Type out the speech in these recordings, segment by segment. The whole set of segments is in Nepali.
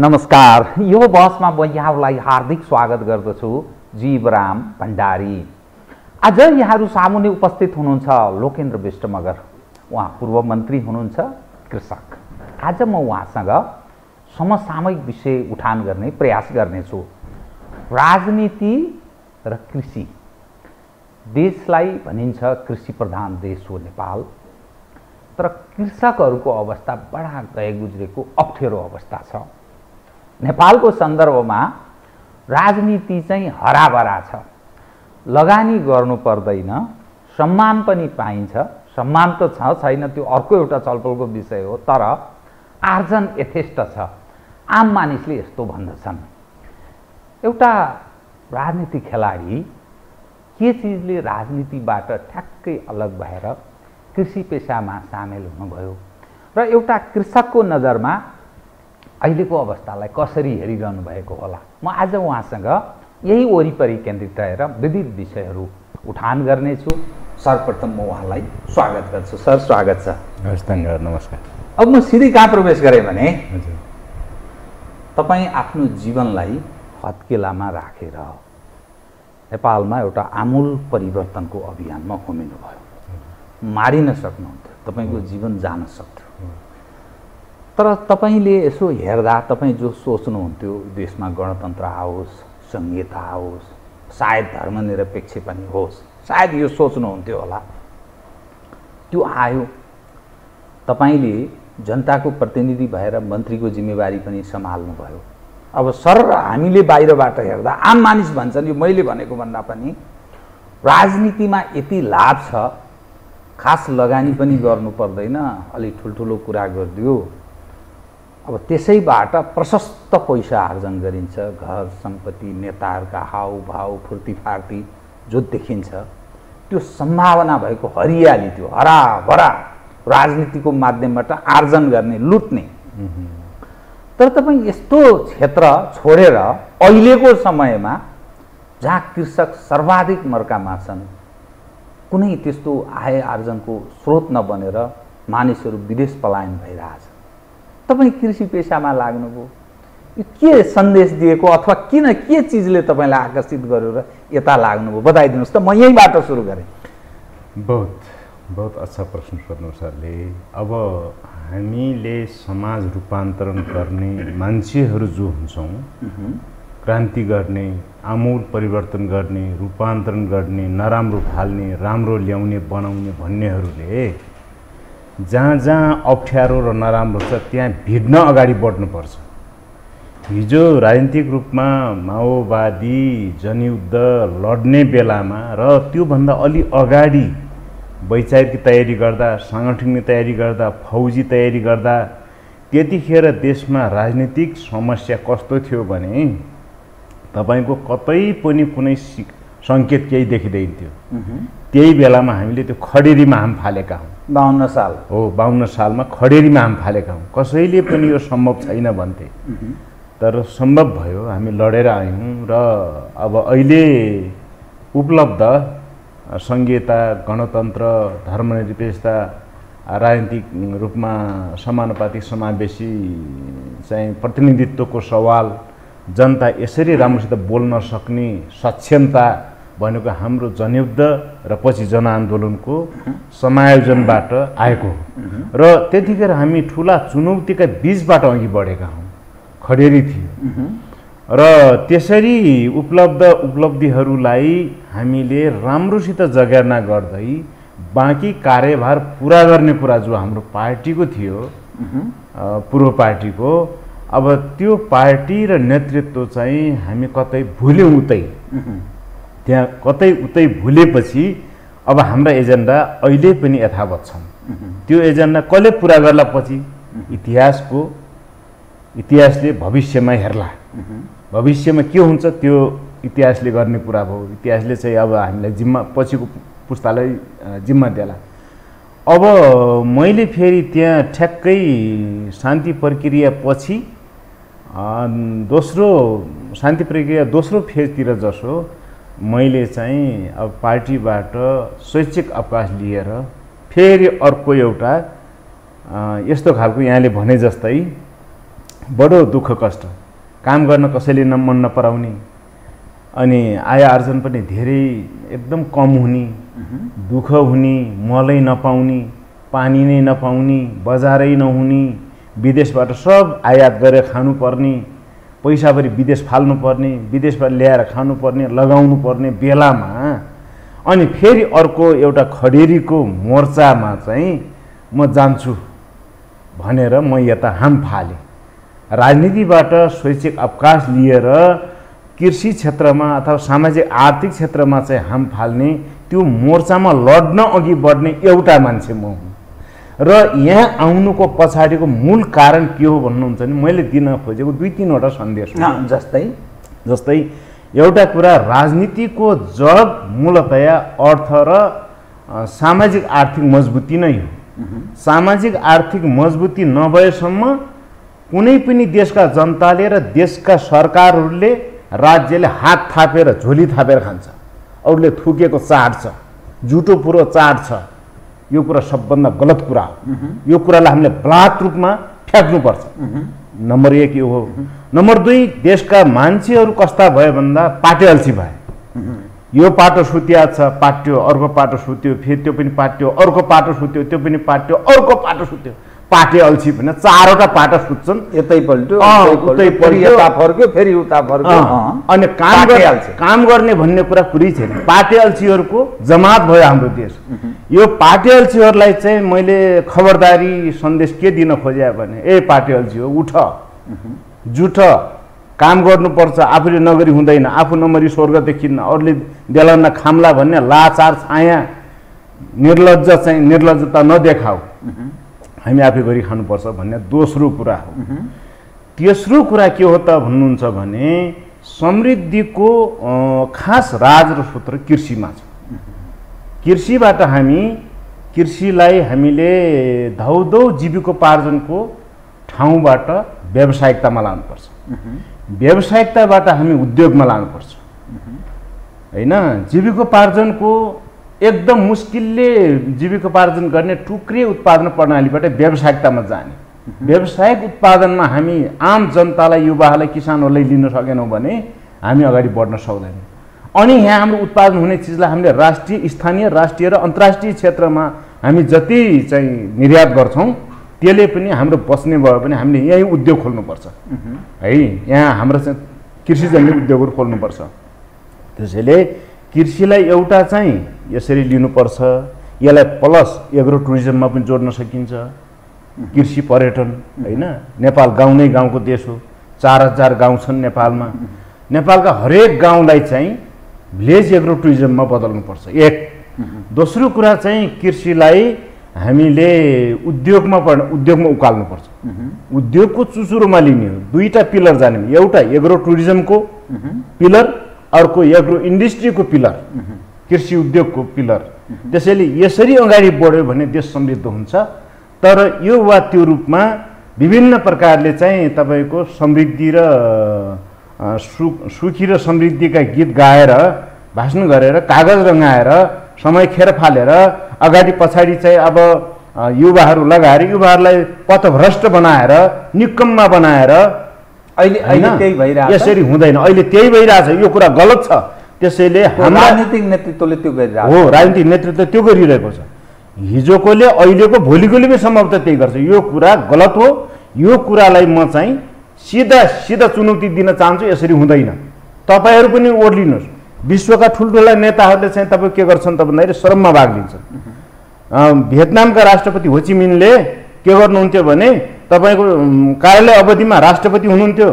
नमस्कार। यो बहसमा म यहाँहरूलाई हार्दिक स्वागत गर्दछु। जीवराम भण्डारी। आज यहाँहरू सामुन्ने उपस्थित हुनुहुन्छ लोकेन्द्र विष्ट मगर। उहाँ पूर्व मन्त्री हुनुहुन्छ, कृषक। आज म उहाँसँग समसामयिक विषय उठान गर्ने प्रयास गर्नेछु। राजनीति र कृषि। देशलाई भनिन्छ कृषि प्रधान देश हो नेपाल, तर कृषकहरूको अवस्था बडा गए गुज्रेको अप्ठ्यारो अवस्था छ। नेपालको सन्दर्भमा राजनीति चाहिँ हराभरा छ। लगानी गर्नु पर्दैन, सम्मान पनि पाइन्छ। सम्मान त छ छैन त्यो अर्को एउटा छलफलको विषय हो, तर आर्जन यथेष्ट छ। आम मानिसले यस्तो भन्दछन्। एउटा राजनीति खेलाडी के चिजले राजनीतिबाट ठ्याक्कै अलग भएर कृषि पेशामा सामेल हुनुभयो र एउटा कृषकको नजरमा अहिलेको अवस्थालाई कसरी हेरिरहनु भएको होला। म आज उहाँसँग यही वरिपरि केन्द्रित रहेर विविध विषयहरू उठान गर्नेछु। सर्वप्रथम म उहाँलाई स्वागत गर्छु। सर, स्वागत छ। हस्, धन्यवाद, नमस्कार। अब म सिधै कहाँ प्रवेश गरेँ भने तपाईँ आफ्नो जीवनलाई हत्केलामा राखेर नेपालमा एउटा आमूल परिवर्तनको अभियानमा होमिनुभयो। मारिन सक्नुहुन्थ्यो, तपाईँको जीवन जान सक्थ्यो। तर तपाईँले यसो हेर्दा तपाईँ जो सोच्नुहुन्थ्यो देशमा गणतन्त्र आओस्, संहिता आओस्, सायद धर्मनिरपेक्ष पनि होस्, सायद यो सोच्नुहुन्थ्यो होला। त्यो आयो। तपाईँले जनताको प्रतिनिधि भएर मन्त्रीको जिम्मेवारी पनि सम्हाल्नुभयो। अब सर, हामीले बाहिरबाट हेर्दा आम मानिस भन्छन्, यो मैले भनेको भन्दा पनि राजनीतिमा यति लाभ छ, खास लगानी पनि गर्नु पर्दैन, अलि ठुल्ठुलो कुरा गरिदियो, अब त्यसैबाट प्रशस्त पैसा आर्जन गरिन्छ। घर सम्पत्ति, नेताहरूका हाउभाउ, फुर्तीफार्ती जो देखिन्छ, त्यो सम्भावना भएको हरियाली, त्यो हराभरा राजनीतिको माध्यमबाट आर्जन गर्ने, लुट्ने। तर तपाईँ यस्तो क्षेत्र छोडेर अहिलेको समयमा जहाँ कृषक सर्वाधिक मर्कामा छन्, कुनै त्यस्तो आय आर्जनको स्रोत नबनेर मानिसहरू विदेश पलायन भइरहेछ, तपाईँ कृषि पेशामा लाग्नुभयो। यो के सन्देश दिएको अथवा किन, के चिजले तपाईँलाई आकर्षित गर्यो र यता लाग्नुभयो? बताइदिनुहोस् त। म यहीँबाट सुरु गरेँ। बहुत अच्छा प्रश्न सोध्नु सरले। अब हामीले समाज रूपान्तरण गर्ने मान्छेहरू जो हुन्छौँ, क्रान्ति गर्ने, आमूल परिवर्तन गर्ने, रूपान्तरण गर्ने, नराम्रो फाल्ने, राम्रो ल्याउने, बनाउने भन्नेहरूले जहाँ जहाँ अप्ठ्यारो र नराम्रो छ त्यहाँ भिड्न अगाडि बढ्नुपर्छ। हिजो राजनीतिक रूपमा माओवादी जनयुद्ध लड्ने बेलामा र त्योभन्दा अलि अगाडि वैचारिक तयारी गर्दा, साङ्गठनिक तयारी गर्दा, फौजी तयारी गर्दा त्यतिखेर देशमा राजनीतिक समस्या कस्तो थियो भने तपाईँको कतै पनि कुनै सङ्केत केही देखिँदैन थियो। त्यही बेलामा हामीले त्यो खडेरीमा हाम फालेका हौँ। 52 साल हो, 52 सालमा खडेरीमा हाम फालेका हौँ। कसैले पनि यो सम्भव छैन भन्थे, तर सम्भव भयो। हामी लडेर आयौँ र अब अहिले उपलब्ध संहिता, गणतन्त्र, धर्मनिरपेक्षता, राजनीतिक रूपमा समानुपातिक समावेशी चाहिँ प्रतिनिधित्वको सवाल, जनता यसरी राम्रोसित बोल्न सक्ने सक्षमता भनेको हाम्रो जनयुद्ध र पछि जनआन्दोलनको समायोजनबाट आएको हो। र त्यतिखेर हामी ठुला चुनौतीका बीचबाट अघि बढेका हौँ। खडेरी थियो र त्यसरी उपलब्धिहरूलाई हामीले राम्रोसित जगेर्ना गर्दै बाँकी कार्यभार पुरा गर्ने कुरा जो हाम्रो पार्टीको थियो, पूर्व पार्टीको, अब त्यो पार्टी र नेतृत्व चाहिँ हामी कतै भुल्यौँ। उतै त्यहाँ कतै उतै भुलेपछि अब हाम्रा एजेन्डा अहिले पनि यथावत छन्। त्यो एजेन्डा कसले पुरा गर्ला? पछि इतिहासले भविष्यमा हेर्ला। भविष्यमा के हुन्छ त्यो इतिहासले गर्ने कुरा भयो। इतिहासले चाहिँ अब हामीलाई जिम्मा, पछिको पुस्तालाई जिम्मा देला। अब मैले फेरि त्यहाँ ठ्याक्कै शान्ति प्रक्रिया पछि दोस्रो फेजतिर जसो मैले चाहिँ अब पार्टीबाट स्वैच्छिक अवकाश लिएर फेरि अर्को एउटा यस्तो खालको यहाँले भने जस्तै बडो दुःख कष्ट, काम गर्न कसैले मन नपराउने, अनि आय आर्जन पनि धेरै एकदम कम हुने, दुःख हुने, मलै नपाउने, पानी नै नपाउने, बजारै नहुने, विदेशबाट सब आयात गरेर खानुपर्ने, पैसाभरि विदेश फाल्नुपर्ने, विदेशबाट ल्याएर खानुपर्ने, लगाउनु पर्ने बेलामा अनि फेरि अर्को एउटा खडेरीको मोर्चामा चाहिँ म जान्छु भनेर म यता हाम फालेँ। राजनीतिबाट स्वैच्छिक अवकाश लिएर कृषि क्षेत्रमा अथवा सामाजिक आर्थिक क्षेत्रमा चाहिँ हाम फाल्ने, त्यो मोर्चामा लड्न अघि बढ्ने एउटा मान्छे म हुँ। र यहाँ आउनुको पछाडिको मूल कारण के हो भन्नुहुन्छ भने मैले दिन खोजेको 2-3 वटा सन्देश हो। जस्तै एउटा कुरा, राजनीतिको जग मूलतया अर्थ र सामाजिक आर्थिक मजबुती नै हो। सामाजिक आर्थिक मजबुती नभएसम्म कुनै पनि देशका जनताले र देशका सरकारहरूले, राज्यले हात थापेर झोली थापेर खान्छ, अरूले थुकेको चाट्छ, झुटो पुरो चाट्छ। यो कुरा सबभन्दा गलत कुरा हो। यो कुरालाई हामीले बलात् रूपमा फ्याक्नुपर्छ। नम्बर 1 यो हो। नम्बर 2, देशका मान्छेहरू कस्ता भयो भन्दा पाटे अल्छी भए। यो पाटो सुत्या छ, पाट्यो, अर्को पाटो सुत्यो, फेरि त्यो पनि पाट्यो, अर्को पाटो सुत्यो, त्यो पनि पाट्यो, अर्को पाटो सुत्यो। पाटे अल्छी भने 4वटा पाटा सुत्छन्, यतै पल्ट्यो, उतै पल्ट्यो, यता फर्क्यो, फेरि उता फर्क्यो। अनि काम गर्ने भन्ने कुरा कुरै छैन। पाटे अल्छीहरूको जमात भयो हाम्रो देश। यो पाटे अल्छीहरूलाई चाहिँ मैले खबरदारी सन्देश के दिन खोजे भने, ए पाटे अल्छी हो, उठ, जुठ, काम गर्नुपर्छ, आफूले नगरी हुँदैन, आफू नमरी स्वर्ग देखिन्न, अरूले देलान्न खाम्ला भन्ने लाचार छाया निर्लज्ज चाहिँ निर्लज्जता नदेखाऊ, हामी आफै गरी खानुपर्छ भन्ने दोस्रो कुरा हो। तेस्रो कुरा के हो त भन्नुहुन्छ भने, समृद्धिको खास राज र सूत्र कृषिमा छ। कृषिबाट कृषिलाई हामीले धौधौ जीविकोपार्जनको ठाउँबाट व्यावसायिकतामा लानुपर्छ। व्यावसायिकताबाट हामी उद्योगमा लानुपर्छ हैन। जीविकोपार्जनको एकदम मुस्किलले जीविकोपार्जन गर्ने टुक्रे उत्पादन प्रणालीबाट व्यावसायिकतामा जाने। व्यावसायिक उत्पादनमा हामी आम जनतालाई, युवाहरूलाई, किसानहरूलाई लिन सकेनौँ भने हामी अगाडि बढ्न सक्दैनौँ। अनि यहाँ हाम्रो उत्पादन हुने चिजलाई हामीले राष्ट्रिय, स्थानीय, राष्ट्रिय र अन्तर्राष्ट्रिय क्षेत्रमा हामी जति चाहिँ निर्यात गर्छौँ त्यसले पनि हाम्रो बस्ने भयो भने हामीले यहीँ उद्योग खोल्नुपर्छ है। यहाँ हाम्रो चाहिँ कृषिजन्य उद्योगहरू खोल्नुपर्छ। त्यसैले कृषिलाई एउटा चाहिँ यसरी लिनुपर्छ। यसलाई प्लस एग्रो टुरिज्ममा पनि जोड्न सकिन्छ। कृषि पर्यटन हैन। नेपाल गाउँ नै गाउँको देश हो। 4000 गाउँ छन् नेपालमा। नेपालका हरेक गाउँलाई चाहिँ भिलेज एग्रो टुरिज्ममा बदल्नुपर्छ। एक। दोस्रो कुरा चाहिँ कृषिलाई हामीले उद्योगमा उकाल्नुपर्छ। उद्योगको चुचुरोमा लिने हो। 2टा पिलर जाने, एउटा एग्रो टुरिज्मको पिलर, अर्को एग्रो इन्डस्ट्रीको पिलर, कृषि उद्योगको पिलर। त्यसैले यसरी अगाडि बढ्यो भने देश समृद्ध हुन्छ। तर यो वा त्यो रूपमा विभिन्न प्रकारले चाहिँ तपाईको समृद्धि र सुखी र समृद्धिका गीत गाएर, भाषण गरेर, कागज रङ्गाएर, समय खेर फालेर अगाडि पछाडि चाहिँ अब युवाहरू लगाएर युवाहरूलाई पथभ्रष्ट बनाएर, निकम्मा बनाएर अहिले त्यही भइरहेछ। यसरी हुँदैन। अहिले त्यही भइरहेछ। यो कुरा गलत छ। त्यसैले राजनीतिक नेतृत्वले त्यो गरिरहेको हो। राजनीतिक नेतृत्व त्यो गरिरहेको छ। हिजोकोले, अहिलेको, भोलिकोले पनि सम्भवतः त्यही गर्छ। यो कुरा गलत हो। यो कुरालाई म चाहिँ सिधा चुनौती दिन चाहन्छु। यसरी हुँदैन। तपाईहरू पनि ओर्लिनुहोस्। विश्वका ठुल्ठुला नेताहरूले चाहिँ तपाईँ के गर्छन् त भन्दाखेरि श्रममा भाग लिन्छन्। भियतनामका राष्ट्रपति हो ची मिनले के गर्नुहुन्थ्यो भने तपाईको कार्यालय अवधिमा राष्ट्रपति हुनुहुन्थ्यो,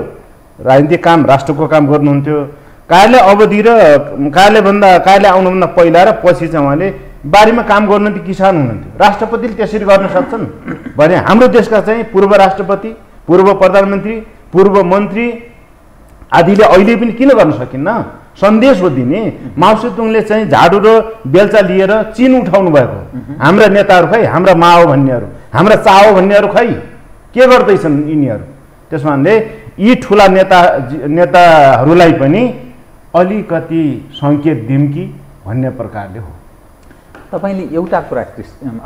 राजनीतिक काम, राष्ट्रको काम गर्नुहुन्थ्यो। कार्यालय अवधि र कार्यालय आउनुभन्दा पहिला र पछि चाहिँ उहाँले बारीमा काम गर्नुहुन्थ्यो, किसान हुनुहुन्थ्यो। राष्ट्रपतिले त्यसरी गर्न सक्छन् भने हाम्रो देशका चाहिँ पूर्व राष्ट्रपति, पूर्व प्रधानमन्त्री, पूर्व मन्त्री आदिले अहिले पनि किन गर्न सकिन्न? सन्देश हो दिने। माओ सेतुङले चाहिँ झाडु र बेल्चा लिएर चिन उठाउनु भएको। हाम्रा नेताहरू खै, हाम्रा माओ भन्नेहरू, हाम्रा चाओ भन्नेहरू खै के गर्दैछन् यिनीहरू? त्यसमाले यी ठुला नेताहरूलाई पनि अलिकति सङ्केत दिउँ कि भन्ने प्रकारले हो। तपाईँले एउटा कुरा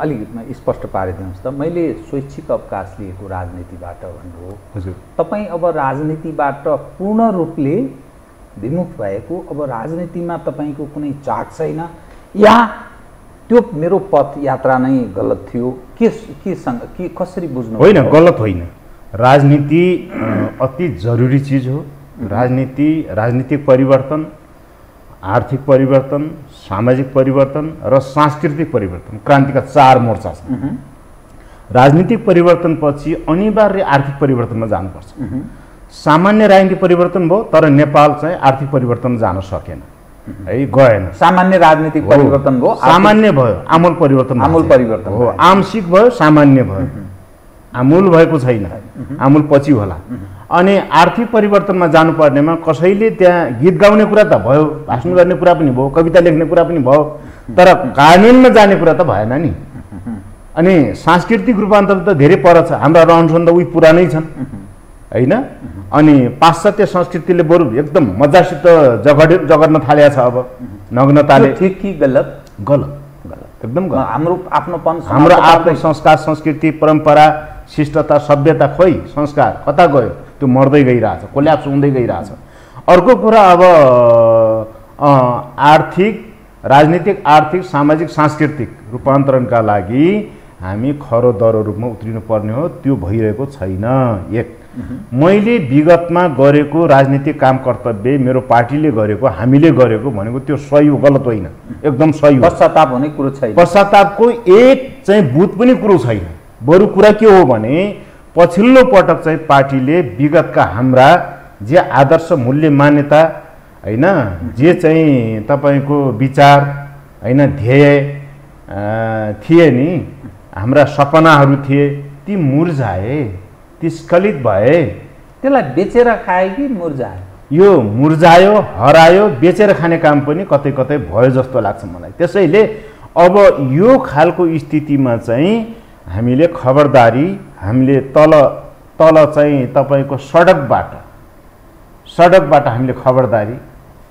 अलिक स्पष्ट पारिदिनुहोस् त। मैले स्वैच्छिक अवकाश लिएको राजनीतिबाट भन्नुभयो। हजुर। तपाईँ अब राजनीतिबाट पूर्ण रूपले विमुख भएको, अब राजनीतिमा तपाईँको कुनै चाख छैन या त्यो मेरो पथ यात्रा नै गलत थियो, के कसरी बुझ्नु? होइन, गलत होइन। राजनीति अति जरुरी चिज हो। राजनीतिक परिवर्तन, आर्थिक परिवर्तन, सामाजिक परिवर्तन र सांस्कृतिक परिवर्तन, क्रान्तिका 4 मोर्चा छन्। राजनीतिक परिवर्तनपछि अनिवार्य आर्थिक परिवर्तनमा जानुपर्छ। सामान्य राजनीतिक परिवर्तन भयो, तर नेपाल चाहिँ आर्थिक परिवर्तन जान सकेन है, गएन। सामान्य राजनीतिक परिवर्तन भयो, सामान्य भयो, आमूल परिवर्तन हो। आंशिक भयो, सामान्य भयो, आमूल भएको छैन, आमूल पछि होला। अनि आर्थिक परिवर्तनमा जानुपर्नेमा कसैले त्यहाँ गीत गाउने कुरा त भयो, भाषण गर्ने कुरा पनि भयो, कविता लेख्ने कुरा पनि भयो, तर कानुनमा जाने कुरा त भएन नि। अनि सांस्कृतिक रूपान्तरण त धेरै पर छ। हाम्रा रहनसहन त उही पुरानै छन् होइन। अनि पाश्चात्य संस्कृतिले बरु एकदम मजासित जगर्न थालेको छ। अब नग्नताले ठीक कि गलत? गलत, एकदम गलत। हाम्रो आफ्नोपन, हाम्रो आफ्नो संस्कार, संस्कृति, परम्परा, शिष्टता, सभ्यता, खोइ संस्कार कता गयो? त्यो मर्दै गइरहेछ, कोल्याप्स हुँदै गइरहेछ। अर्को कुरा, अब राजनीतिक, आर्थिक, सामाजिक, सांस्कृतिक रूपान्तरणका लागि हामी खरो दरो रूपमा उत्रिनु पर्ने हो। त्यो भइरहेको छैन। एक, मैले विगतमा गरेको राजनीतिक काम कर्तव्य, मेरो पार्टीले गरेको, हामीले गरेको भनेको त्यो सही हो, गलत होइन, एकदम सही हो। पश्चाताप हुने कुरो छैन। पश्चातापको एक चाहिँ बुत पनि कुरो छैन। बरु कुरा के हो भने पछिल्लो पटक चाहिँ पार्टीले विगतका हाम्रा जे आदर्श, मूल्य, मान्यता होइन, जे चाहिँ तपाईँको विचार होइन, ध्येय थिए नि, हाम्रा सपनाहरू थिए, ती मुर्झाए, ती स्खलित भए। त्यसलाई बेचेर खाए कि मुर्झायो? यो मुर्झायो, हरायो, बेचेर खाने काम पनि कतै कतै भयो जस्तो लाग्छ मलाई। त्यसैले अब यो खालको स्थितिमा चाहिँ हामीले खबरदारी, हामीले तल चाहिँ तपाईँको सडकबाट हामीले खबरदारी,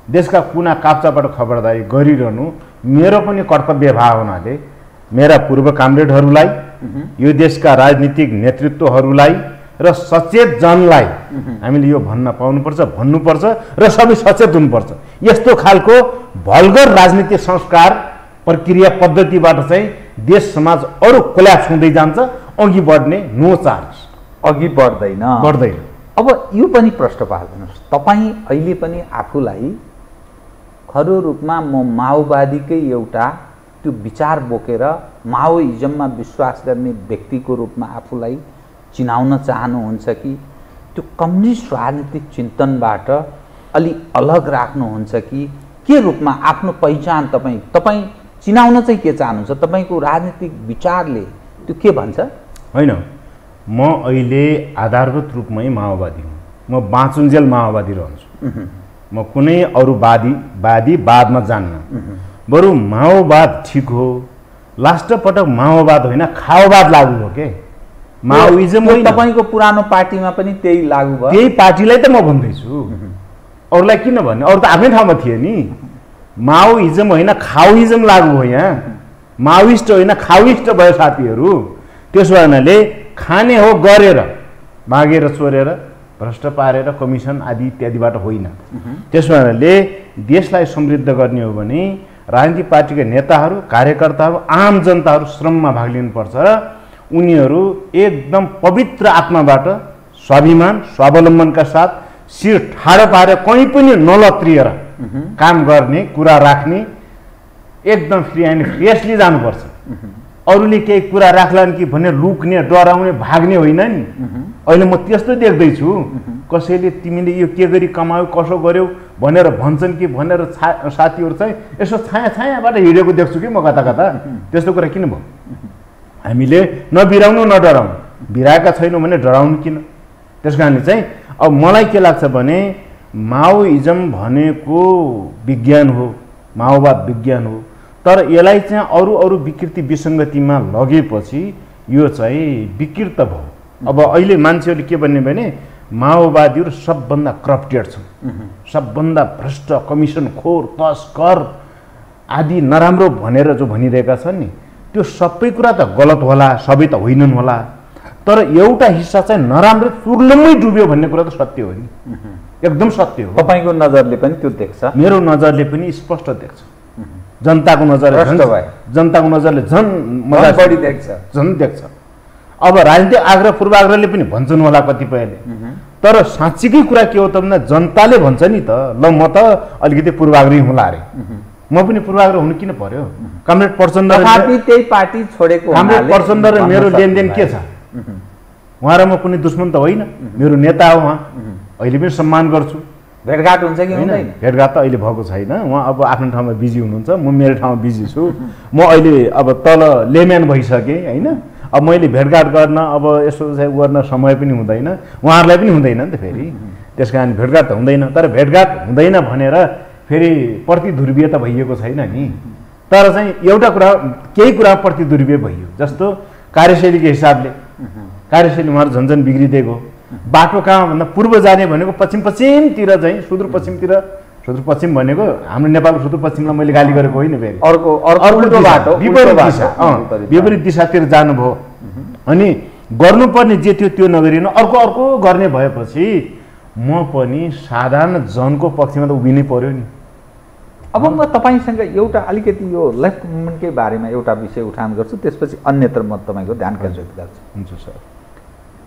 देशका कुना काप्चाबाट खबरदारी गरिरहनु मेरो पनि कर्तव्य भाव हुनाले मेरा पूर्व कामरेडहरूलाई, यो देशका राजनीतिक नेतृत्वहरूलाई र सचेत जनलाई हामीले यो भन्न पाउनुपर्छ, भन्नुपर्छ र सबै सचेत हुनुपर्छ। यस्तो खालको भल्गर राजनीतिक संस्कार, प्रक्रिया, पद्धतिबाट चाहिँ देश समाज अरू कोल्याप्स हुँदै जान्छ, अघि बढ्ने नो चार्ज, अघि बढ्दैन। अब यो पनि प्रश्न पार्नुहोस्, तपाईँ अहिले पनि आफूलाई खरो रूपमा म माओवादीकै एउटा त्यो विचार बोकेर माओइजममा विश्वास गर्ने व्यक्तिको रूपमा आफूलाई चिनाउन चाहनुहुन्छ कि त्यो कम्युनिस्ट राजनीतिक चिन्तनबाट अलि अलग राख्नुहुन्छ कि के रूपमा आफ्नो पहिचान तपाईँ चिनाउन चाहिँ के चाहनुहुन्छ? तपाईँको राजनीतिक विचारले त्यो के भन्छ? होइन, म अहिले आधारभूत रूपमै माओवादी हुँ। म बाँचुन्जेल माओवादी रहन्छु। म कुनै अरू वादी बादमा जान्न। बरु माओवाद ठिक हो। लास्ट पटक माओवाद होइन, खाओवाद लागू हो के। माओइजम होइन। तपाईँको पुरानो पार्टीमा पनि त्यही लागू भयो। त्यही पार्टीलाई त म भन्दैछु, अरूलाई किन भन्ने? अरू त आफ्नै ठाउँमा थिए नि। माओइजम होइन, खाओइजम लागू हो यहाँ। माओइस्ट होइन, खाओइस्ट भयो साथीहरू। त्यसो हुनाले खाने हो गरेर, मागेर, चोरेर, भ्रष्ट पारेर, कमिसन आदि इत्यादिबाट होइन। त्यसो हुनाले देशलाई समृद्ध गर्ने हो भने राजनीतिक पार्टीका नेताहरू, कार्यकर्ताहरू, आम जनताहरू श्रममा भाग लिनुपर्छ र उनीहरू एकदम पवित्र आत्माबाट स्वाभिमान, स्वावलम्बनका साथ शिर ठाडो पारेर कहीँ पनि नलत्रिएर काम गर्ने, कुरा राख्ने, एकदम फ्री एन्ड फ्रेसली जानुपर्छ। अरूले केही कुरा राख्लान् कि भनेर लुक्ने, डराउने, भाग्ने होइन नि। अहिले म त्यस्तो देख्दैछु। कसैले तिमीले यो के गरी कमायो, कसो गर्यौ भनेर भन्छन् कि भनेर साथीहरू चाहिँ यसो छायाबाट हिँडेको देख्छु कि म कता कता। त्यस्तो कुरा किन भयो? हामीले नबिराउनु, नडराउनु। बिराएका छैनौँ भने डराउनु किन? त्यस कारणले चाहिँ अब मलाई के लाग्छ भने माओइजम भनेको विज्ञान हो, माओवाद विज्ञान हो, तर यसलाई चाहिँ अरू विकृति विसङ्गतिमा लगेपछि यो चाहिँ विकृत भयो। अब अहिले मान्छेहरूले के भन्ने भने माओवादीहरू सबभन्दा करप्टेड छन्, सबभन्दा भ्रष्ट, कमिसन खोर, तस्कर, आदि नराम्रो भनेर जो भनिरहेका छन् नि त्यो सबै कुरा त गलत होला, सबै त होइनन् होला, तर एउटा हिस्सा चाहिँ नराम्रो चुर्लुम्मै डुब्यो भन्ने कुरा त सत्य हो नि, एकदम सत्य हो। तपाईँको नजरले पनि त्यो देख्छ? मेरो नजरले पनि स्पष्ट देख्छ, जनताको नजरले झन् मजा बढी देख्छ, झन् देख्छ। अब राजनीतिक आग्रह पूर्वाग्रहले पनि भन्छन् होला कतिपयले, तर साँच्चीकै कुरा के हो त भन्दा जनताले भन्छ नि त ल म त अलिकति पूर्वाग्रही हुँला अरे, म पनि पूर्वाग्रह हुनु किन पर्यो? कमरेड प्रचण्ड त्यही पार्टी छोडेको कमरेड प्रचण्ड र मेरो लेनदेन के छ? उहाँ र म कुनै दुश्मन त होइन, मेरो नेता हो उहाँ, अहिले पनि सम्मान गर्छु। भेटघाट हुन्छ कि हुँदैन? भेटघाट त अहिले भएको छैन, उहाँ अब आफ्नो ठाउँमा बिजी हुनुहुन्छ, म मेरो ठाउँमा बिजी छु। म अहिले अब तल लेम्यान भइसकेँ होइन, अब मैले भेटघाट गर्न अब यसो गर्न समय पनि हुँदैन, उहाँहरूलाई पनि हुँदैन नि त फेरि, त्यस कारण भेटघाट त हुँदैन। तर भेटघाट हुँदैन भनेर फेरि प्रतिध्रुवीय त भइएको छैन नि, तर चाहिँ एउटा कुरा केही कुरा प्रतिध्रुवीय भइयो, जस्तो कार्यशैलीको हिसाबले कार्यशैली उहाँहरू झन्झन बिग्रिदिएको। बाटो कहाँ भन्दा पूर्व जाने भनेको पश्चिमतिर चाहिँ सुदूरपश्चिमतिर, सुदूरपश्चिम भनेको हाम्रो नेपालको सुदूरपश्चिमलाई मैले गाली गरेको होइन, फेरि अर्को बाटो विपरीत दिशातिर जानुभयो। अनि गर्नुपर्ने जे थियो त्यो नगरिनु अर्को गर्ने भएपछि म पनि साधारण जनको पक्षमा त उभिनै पर्यो नि। अब म तपाईँसँग एउटा अलिकति यो लेफ्ट मुभमेन्टकै बारेमा एउटा विषय उठान गर्छु, त्यसपछि अन्यत्र म तपाईँको ध्यान केन्द्रित गर्छु। हुन्छ सर।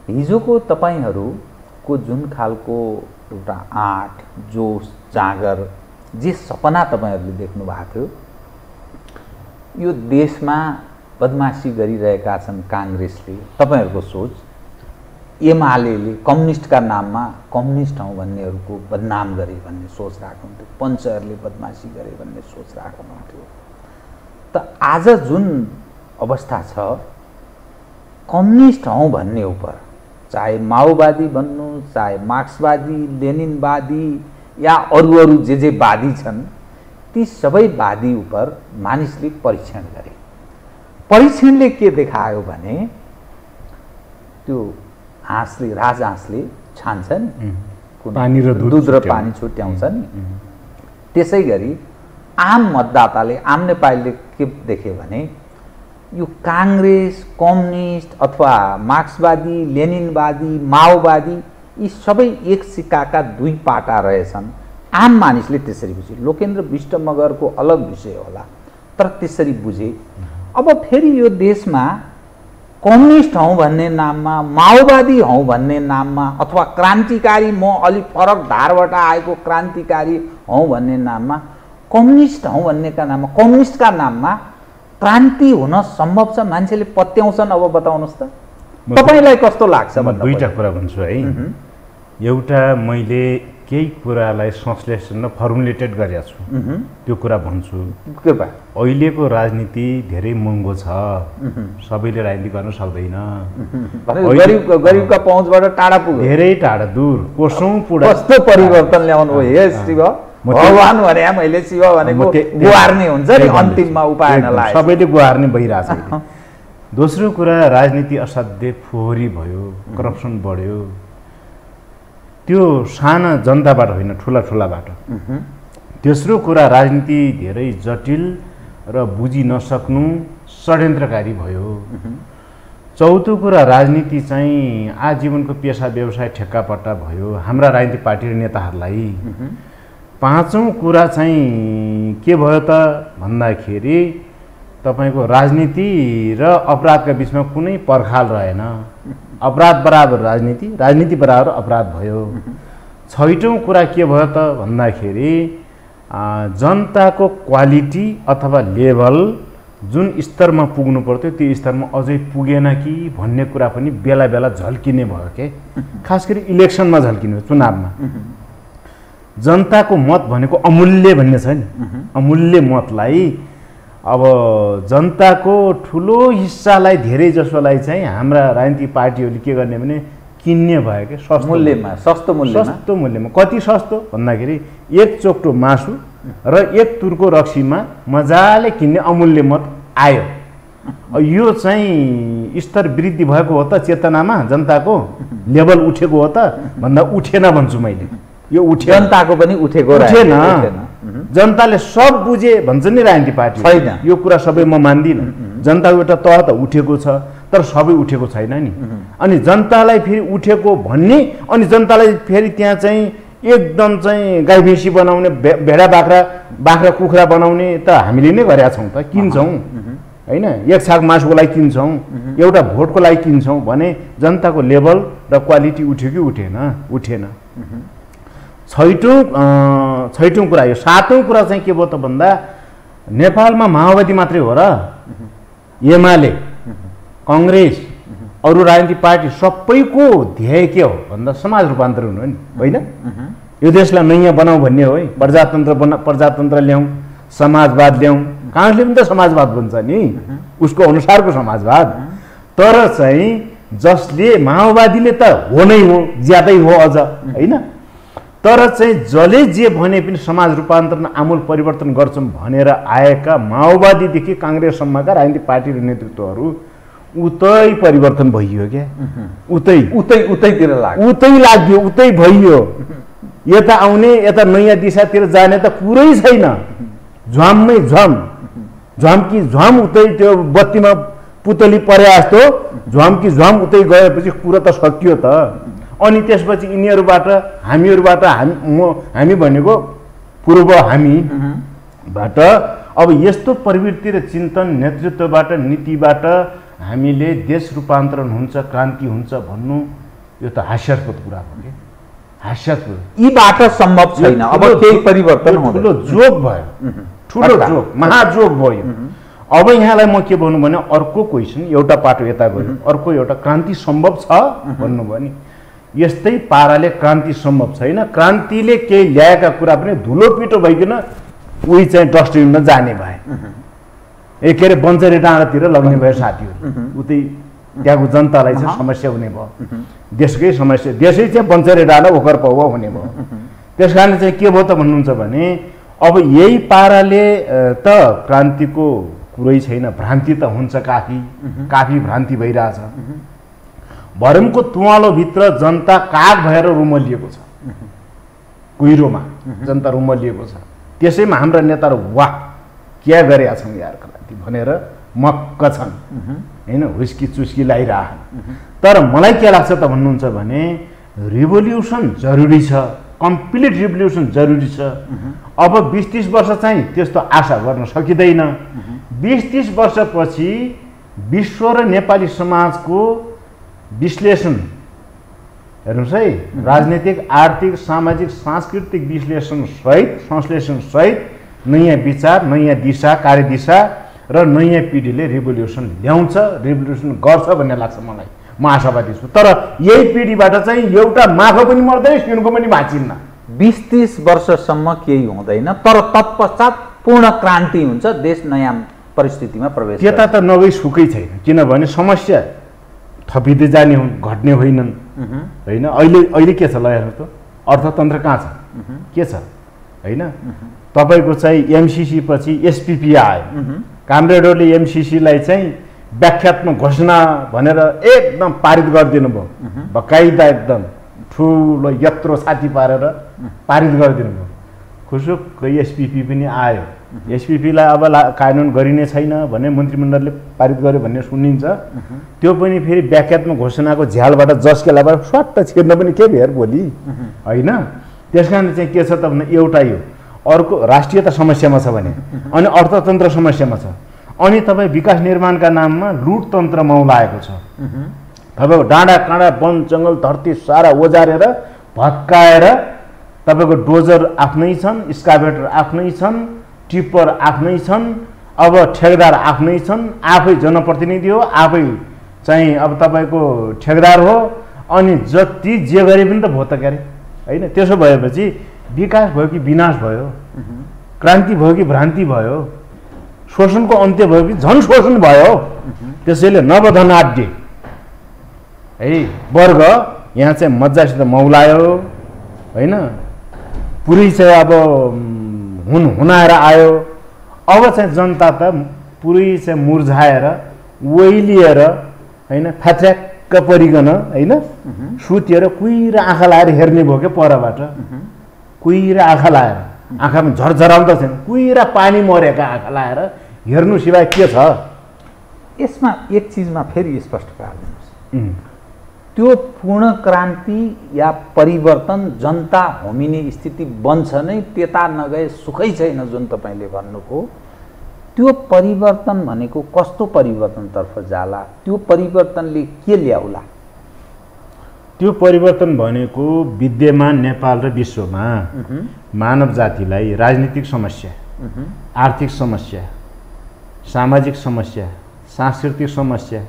हिजोको तपाईँहरूको जुन खालको एउटा आँट, जोस, जाँगर, जे सपना तपाईँहरूले देख्नु भएको थियो, यो देशमा बदमासी गरिरहेका छन् काङ्ग्रेसले, तपाईँहरूको सोच, एमाले कम्युनिस्टका नाममा कम्युनिस्ट हौँ भन्नेहरूको बदनाम गरे भन्ने सोच राख्नुहुन्थ्यो, पञ्चहरूले बदमासी गरे भन्ने सोच राख्नुहुन्थ्यो। त आज जुन अवस्था छ, कम्युनिस्ट हौँ भन्ने उप चाहे माओवादी भन्नु, चाहे मार्क्सवादी, लेनिनवादी या अरू जे वादी छन्, ती सबै वादी उप मानिसले परीक्षण गरे। परीक्षणले के देखायो भने त्यो राजहाँसले छान्छ नि, दुध र पानी छुट्याउँछ नि, त्यसै गरी आम मतदाताले, आम नेपालीले के देखे भने यो काङ्ग्रेस, कम्युनिस्ट अथवा मार्क्सवादी, लेनिनवादी, माओवादी यी सबै एक सिक्काका दुई पाटा रहेछन्। आम मानिसले त्यसरी बुझे। लोकेन्द्र विष्ट मगरको अलग विषय होला, तर त्यसरी बुझे। अब फेरि यो देशमा कम्युनिस्ट हौँ भन्ने नाममा, माओवादी हौँ भन्ने नाममा, अथवा क्रान्तिकारी, म अलिक फरक धारबाट आएको क्रान्तिकारी हौँ भन्ने नाममा, कम्युनिस्ट हौँ भन्नेका नाममा, कम्युनिस्टका नाममा क्रान्ति हुन सम्भव छ? मान्छेले पत्याउँछन्? अब बताउनुहोस् त, तपाईँलाई कस्तो लाग्छ? म दुईवटा कुरा भन्छु है। एउटा, मैले केही कुरालाई संश्लेषण र फर्मुलेटेड गरेको छु, त्यो कुरा भन्छु। अहिलेको राजनीति धेरै महँगो छ, सबैले राजनीति गर्न सक्दैन, गरिबका पहुँचबाट टाढा पुग्यो, धेरै टाढा दूर, कोसौँ पुरा। कस्तो परिवर्तन ल्याउनु हो हे शिव? भगवान भने मैले शिव भनेको गुहार्ने हुन्छ नि, अन्तिममा उपाय नलाए सबैले गुहार्ने भइरहेछ। दोस्रो कुरा, राजनीति असाध्यै फोहोरी भयो, करप्सन बढ्यो, त्यो साना जनताबाट होइन, ठुला ठुलाबाट। तेस्रो कुरा, राजनीति धेरै जटिल र बुझि नसक्नु, षड्यन्त्रकारी भयो। चौथो कुरा, राजनीति चाहिँ आजीवनको पेसा व्यवसाय ठेक्कापट्टा भयो हाम्रा राजनीतिक पार्टी र नेताहरूलाई। पाँचौँ कुरा चाहिँ के भयो त भन्दाखेरि तपाईँको राजनीति र अपराधका बिचमा कुनै पर्खाल रहेन, अपराध बराबर राजनीति, राजनीति बराबर अपराध भयो। छैटौँ कुरा के भयो त भन्दाखेरि जनताको क्वालिटी अथवा लेभल जुन स्तरमा पुग्नु पर्थ्यो त्यो स्तरमा अझै पुगेन कि भन्ने कुरा पनि बेला बेला झल्किने भयो के, खास गरी इलेक्सनमा झल्किने, चुनावमा। जनताको मत भनेको अमूल्य भन्ने छ नि, अमूल्य मतलाई अब जनताको ठुलो हिस्सालाई, धेरै जसोलाई चाहिँ हाम्रा राजनीतिक पार्टीहरूले के गर्ने भने किन्ने भयो कि सस्तो मूल्यमा। कति सस्तो भन्दाखेरि एक चोक्टो मासु र एक तुर्को रक्सीमा मजाले किन्ने अमूल्य मत आयो। यो चाहिँ स्तर वृद्धि भएको हो त चेतनामा, जनताको लेभल उठेको हो त भन्दा उठेन भन्छु मैले। यो उठे, जनताको पनि उठेन। जनताले सब बुझे भन्छ नि राजनीतिक पार्टी छैन। यो कुरा सबै म मान्दिनँ। जनताको एउटा तह त उठेको छ तर सबै उठेको छैन नि। अनि जनतालाई फेरि उठेको भन्ने अनि जनतालाई फेरि त्यहाँ चाहिँ एकदम चाहिँ गाई भैँसी बनाउने भेडा बाख्रा कुखुरा बनाउने त हामीले नै गरेका छौँ त, किन्छौँ होइन, एक छाक मासुको लागि किन्छौँ, एउटा भोटको लागि किन्छौँ भने जनताको लेभल र क्वालिटी उठ्यो कि उठेन। छैटौँ कुरा यो। सातौँ कुरा चाहिँ के भयो त भन्दा नेपालमा माओवादी मात्रै हो र, एमाले, कङ्ग्रेस, अरू राजनीतिक पार्टी सबैको ध्येय के हो भन्दा समाज रूपान्तरण हो नि, होइन? यो देशलाई नयाँ बनाऊ भन्ने हो है, प्रजातन्त्र ल्याउँ, समाजवाद ल्याउँ। काङ्ग्रेसले पनि त समाजवाद भन्छ नि, उसको अनुसारको समाजवाद। तर चाहिँ जसले माओवादीले त हो नै हो, ज्यादै हो अझ, होइन? तर चाहिँ जसले जे भने पनि समाज रूपान्तरण आमूल परिवर्तन गर्छौँ भनेर आएका माओवादीदेखि काङ्ग्रेससम्मका राजनीतिक पार्टी र नेतृत्वहरू उतै परिवर्तन भइयो क्या, उतैतिर लाग्यो, उतै भइयो। यता आउने यता नयाँ दिशातिर जाने त कुरै छैन, झ्वाममै झ्वाम कि झ्वाम उतै त्यो बत्तीमा पुतली परे जस्तो झ्वाम कि झ्वाम उतै गएपछि कुरा त सकियो त। अनि त्यसपछि यिनीहरूबाट हामी भनेको पूर्व हामीबाट अब यस्तो प्रवृत्ति र चिन्तन नेतृत्वबाट नीतिबाट हामीले देश रूपान्तरण हुन्छ, क्रान्ति हुन्छ भन्नु यो त हास्यास्पद कुरा हो कि, हास्यास्पद। यीबाट सम्भव छैन, अब केही परिवर्तन हुँदैन। ठुलो जोक भयो, ठुलो जोक, महाजोक भयो। अब यहाँलाई म के भन्नु भने अर्को क्वेसन, एउटा पाटो यता गयो, अर्को एउटा क्रान्ति सम्भव छ भन्नुभयो नि, यस्तै पाराले क्रान्ति सम्भव छैन। क्रान्तिले केही ल्याएका कुरा पनि धुलो पिटो भइकन उही चाहिँ डस्टबिनमा जाने भए, के अरे बन्चरी डाँडातिर लग्ने भयो साथीहरू, उतै त्यहाँको जनतालाई चाहिँ समस्या हुने भयो, देशकै समस्या, देशै चाहिँ बन्चरी डाँडा ओखर पौवा हुने भयो। त्यस कारण चाहिँ के भयो त भन्नुहुन्छ भने अब यही पाराले त क्रान्तिको कुरै छैन, भ्रान्ति त हुन्छ, काफी भ्रान्ति भइरहेछ। भरमको तुवालोभित्र जनता काग भएर रुमलिएको छ, कुहिरोमा जनता रुमलिएको छ। त्यसैमा हाम्रा नेताहरू वाह क्या गरेका छन् यार क्रान्ति भनेर मक्क छन्, होइन, हुस्की चुस्की लगाइरहन्। तर मलाई के लाग्छ त भन्नुहुन्छ भने रिभोल्युसन जरुरी छ, कम्प्लिट रिभोल्युसन जरुरी छ। अब 20-30 वर्ष चाहिँ त्यस्तो आशा गर्न सकिँदैन। 20-30 वर्षपछि विश्व र नेपाली समाजको विश्लेषण हेर्नुहोस् है, राजनीतिक, आर्थिक, सामाजिक, सांस्कृतिक संश्लेषण सहित नयाँ विचार, नयाँ दिशा, कार्यदिशा र नयाँ पिँढीले रिभोल्युसन ल्याउँछ, रिभोल्युसन गर्छ भन्ने लाग्छ मलाई। म आशावादी छु। तर यही पिँढीबाट चाहिँ एउटा माखो पनि मर्दैन, सुनको पनि भाँचिन्न। 20-30 वर्षसम्म केही हुँदैन, तर तत्पश्चात पूर्ण क्रान्ति हुन्छ, देश नयाँ परिस्थितिमा प्रवेश गर्छ। त्यता त नगई सुकै छैन, किनभने समस्या थपिँदै जाने हुन्, घट्ने होइनन्, होइन? अहिले के छ ल हेर्नुहोस् त, अर्थतन्त्र कहाँ छ, के छ, होइन? तपाईँको चाहिँ एमसिसी पछि एसपिपी आयो, कामरेडहरूले एमसिसीलाई चाहिँ व्याख्यात्मक घोषणा भनेर एकदम पारित गरिदिनु भयो, बकाइदा एकदम ठुलो यत्रो छाती पारेर पारित गरिदिनु भयो। खुसुक एसपिपी पनि आयो, एसपिपीलाई अब कानुन गरिने छैन भने मन्त्रीमण्डलले पारित गर्यो भन्ने सुनिन्छ। त्यो पनि फेरि व्याख्यात्मक घोषणाको झ्यालबाट जस्केलाबाट स्वाट्ट छिर्न पनि के भेर भोलि, होइन? त्यस कारण चाहिँ के छ त भने एउटा यो, अर्को राष्ट्रियता समस्यामा छ भने, अनि अर्थतन्त्र समस्यामा छ, अनि तपाईँ विकास निर्माणका नाममा लुटतन्त्र मौलाएको छ। तपाईँको डाँडा काँडा वन जङ्गल धरती सारा ओजारेर भत्काएर तपाईँको डोजर आफ्नै छन्, स्काभेटर आफ्नै छन्, टिप्पर आफ्नै छन्, अब ठेकदार आफ्नै छन्, आफै जनप्रतिनिधि हो, आफै चाहिँ अब तपाईँको ठेकदार हो, अनि जति जे गरे पनि त भयो त क्यारे, होइन? त्यसो भएपछि विकास भयो कि विनाश भयो, क्रान्ति भयो कि भ्रान्ति भयो, शोषणको अन्त्य भयो कि झन् शोषण भयो। त्यसैले नवधनाढ्य है वर्ग यहाँ चाहिँ मजासित मौलायो, होइन? पुरै चाहिँ अब हुनाएर आयो। अब चाहिँ जनता त पुरै चाहिँ मुर्झाएर ओइलिएर, होइन, फ्याट्र्याक्क परिकन, होइन, सुतेर कुहिर आँखा लाएर हेर्ने भयो क्या परबाट, कुहिर आँखा लाएर। आँखामा झरझराउँदा छैन, कुहिरा पानी मरेका आँखा लाएर हेर्नु सिवाय के छ? यसमा एक चिजमा फेरि स्पष्ट पारिदिनुहोस्, त्यो पूर्ण क्रान्ति या परिवर्तन जनता होमिने स्थिति बन्छ नै, त्यता नगए सुखै छैन जुन तपाईँले भन्नुभयो। त्यो परिवर्तन भनेको कस्तो परिवर्तनतर्फ जाला? त्यो परिवर्तनले के ल्याउला? त्यो परिवर्तन भनेको विद्यमान नेपाल र विश्वमा मानव जातिलाई राजनीतिक समस्या, आर्थिक समस्या, सामाजिक समस्या, सांस्कृतिक समस्या,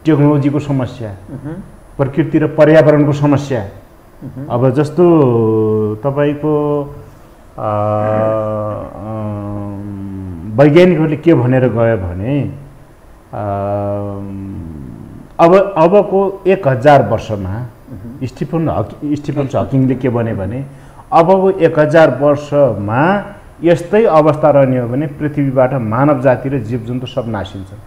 टेक्नोलोजीको समस्या, प्रकृति र पर्यावरणको समस्या। अब जस्तो तपाईँको वैज्ञानिकहरूले के भनेर गयो भने अबको 1000 वर्षमा स्टिफन हकिङले के भने अबको 1000 वर्षमा यस्तै अवस्था रहने हो भने पृथ्वीबाट मानव जाति र जीवजन्तु सब नासिन्छन्,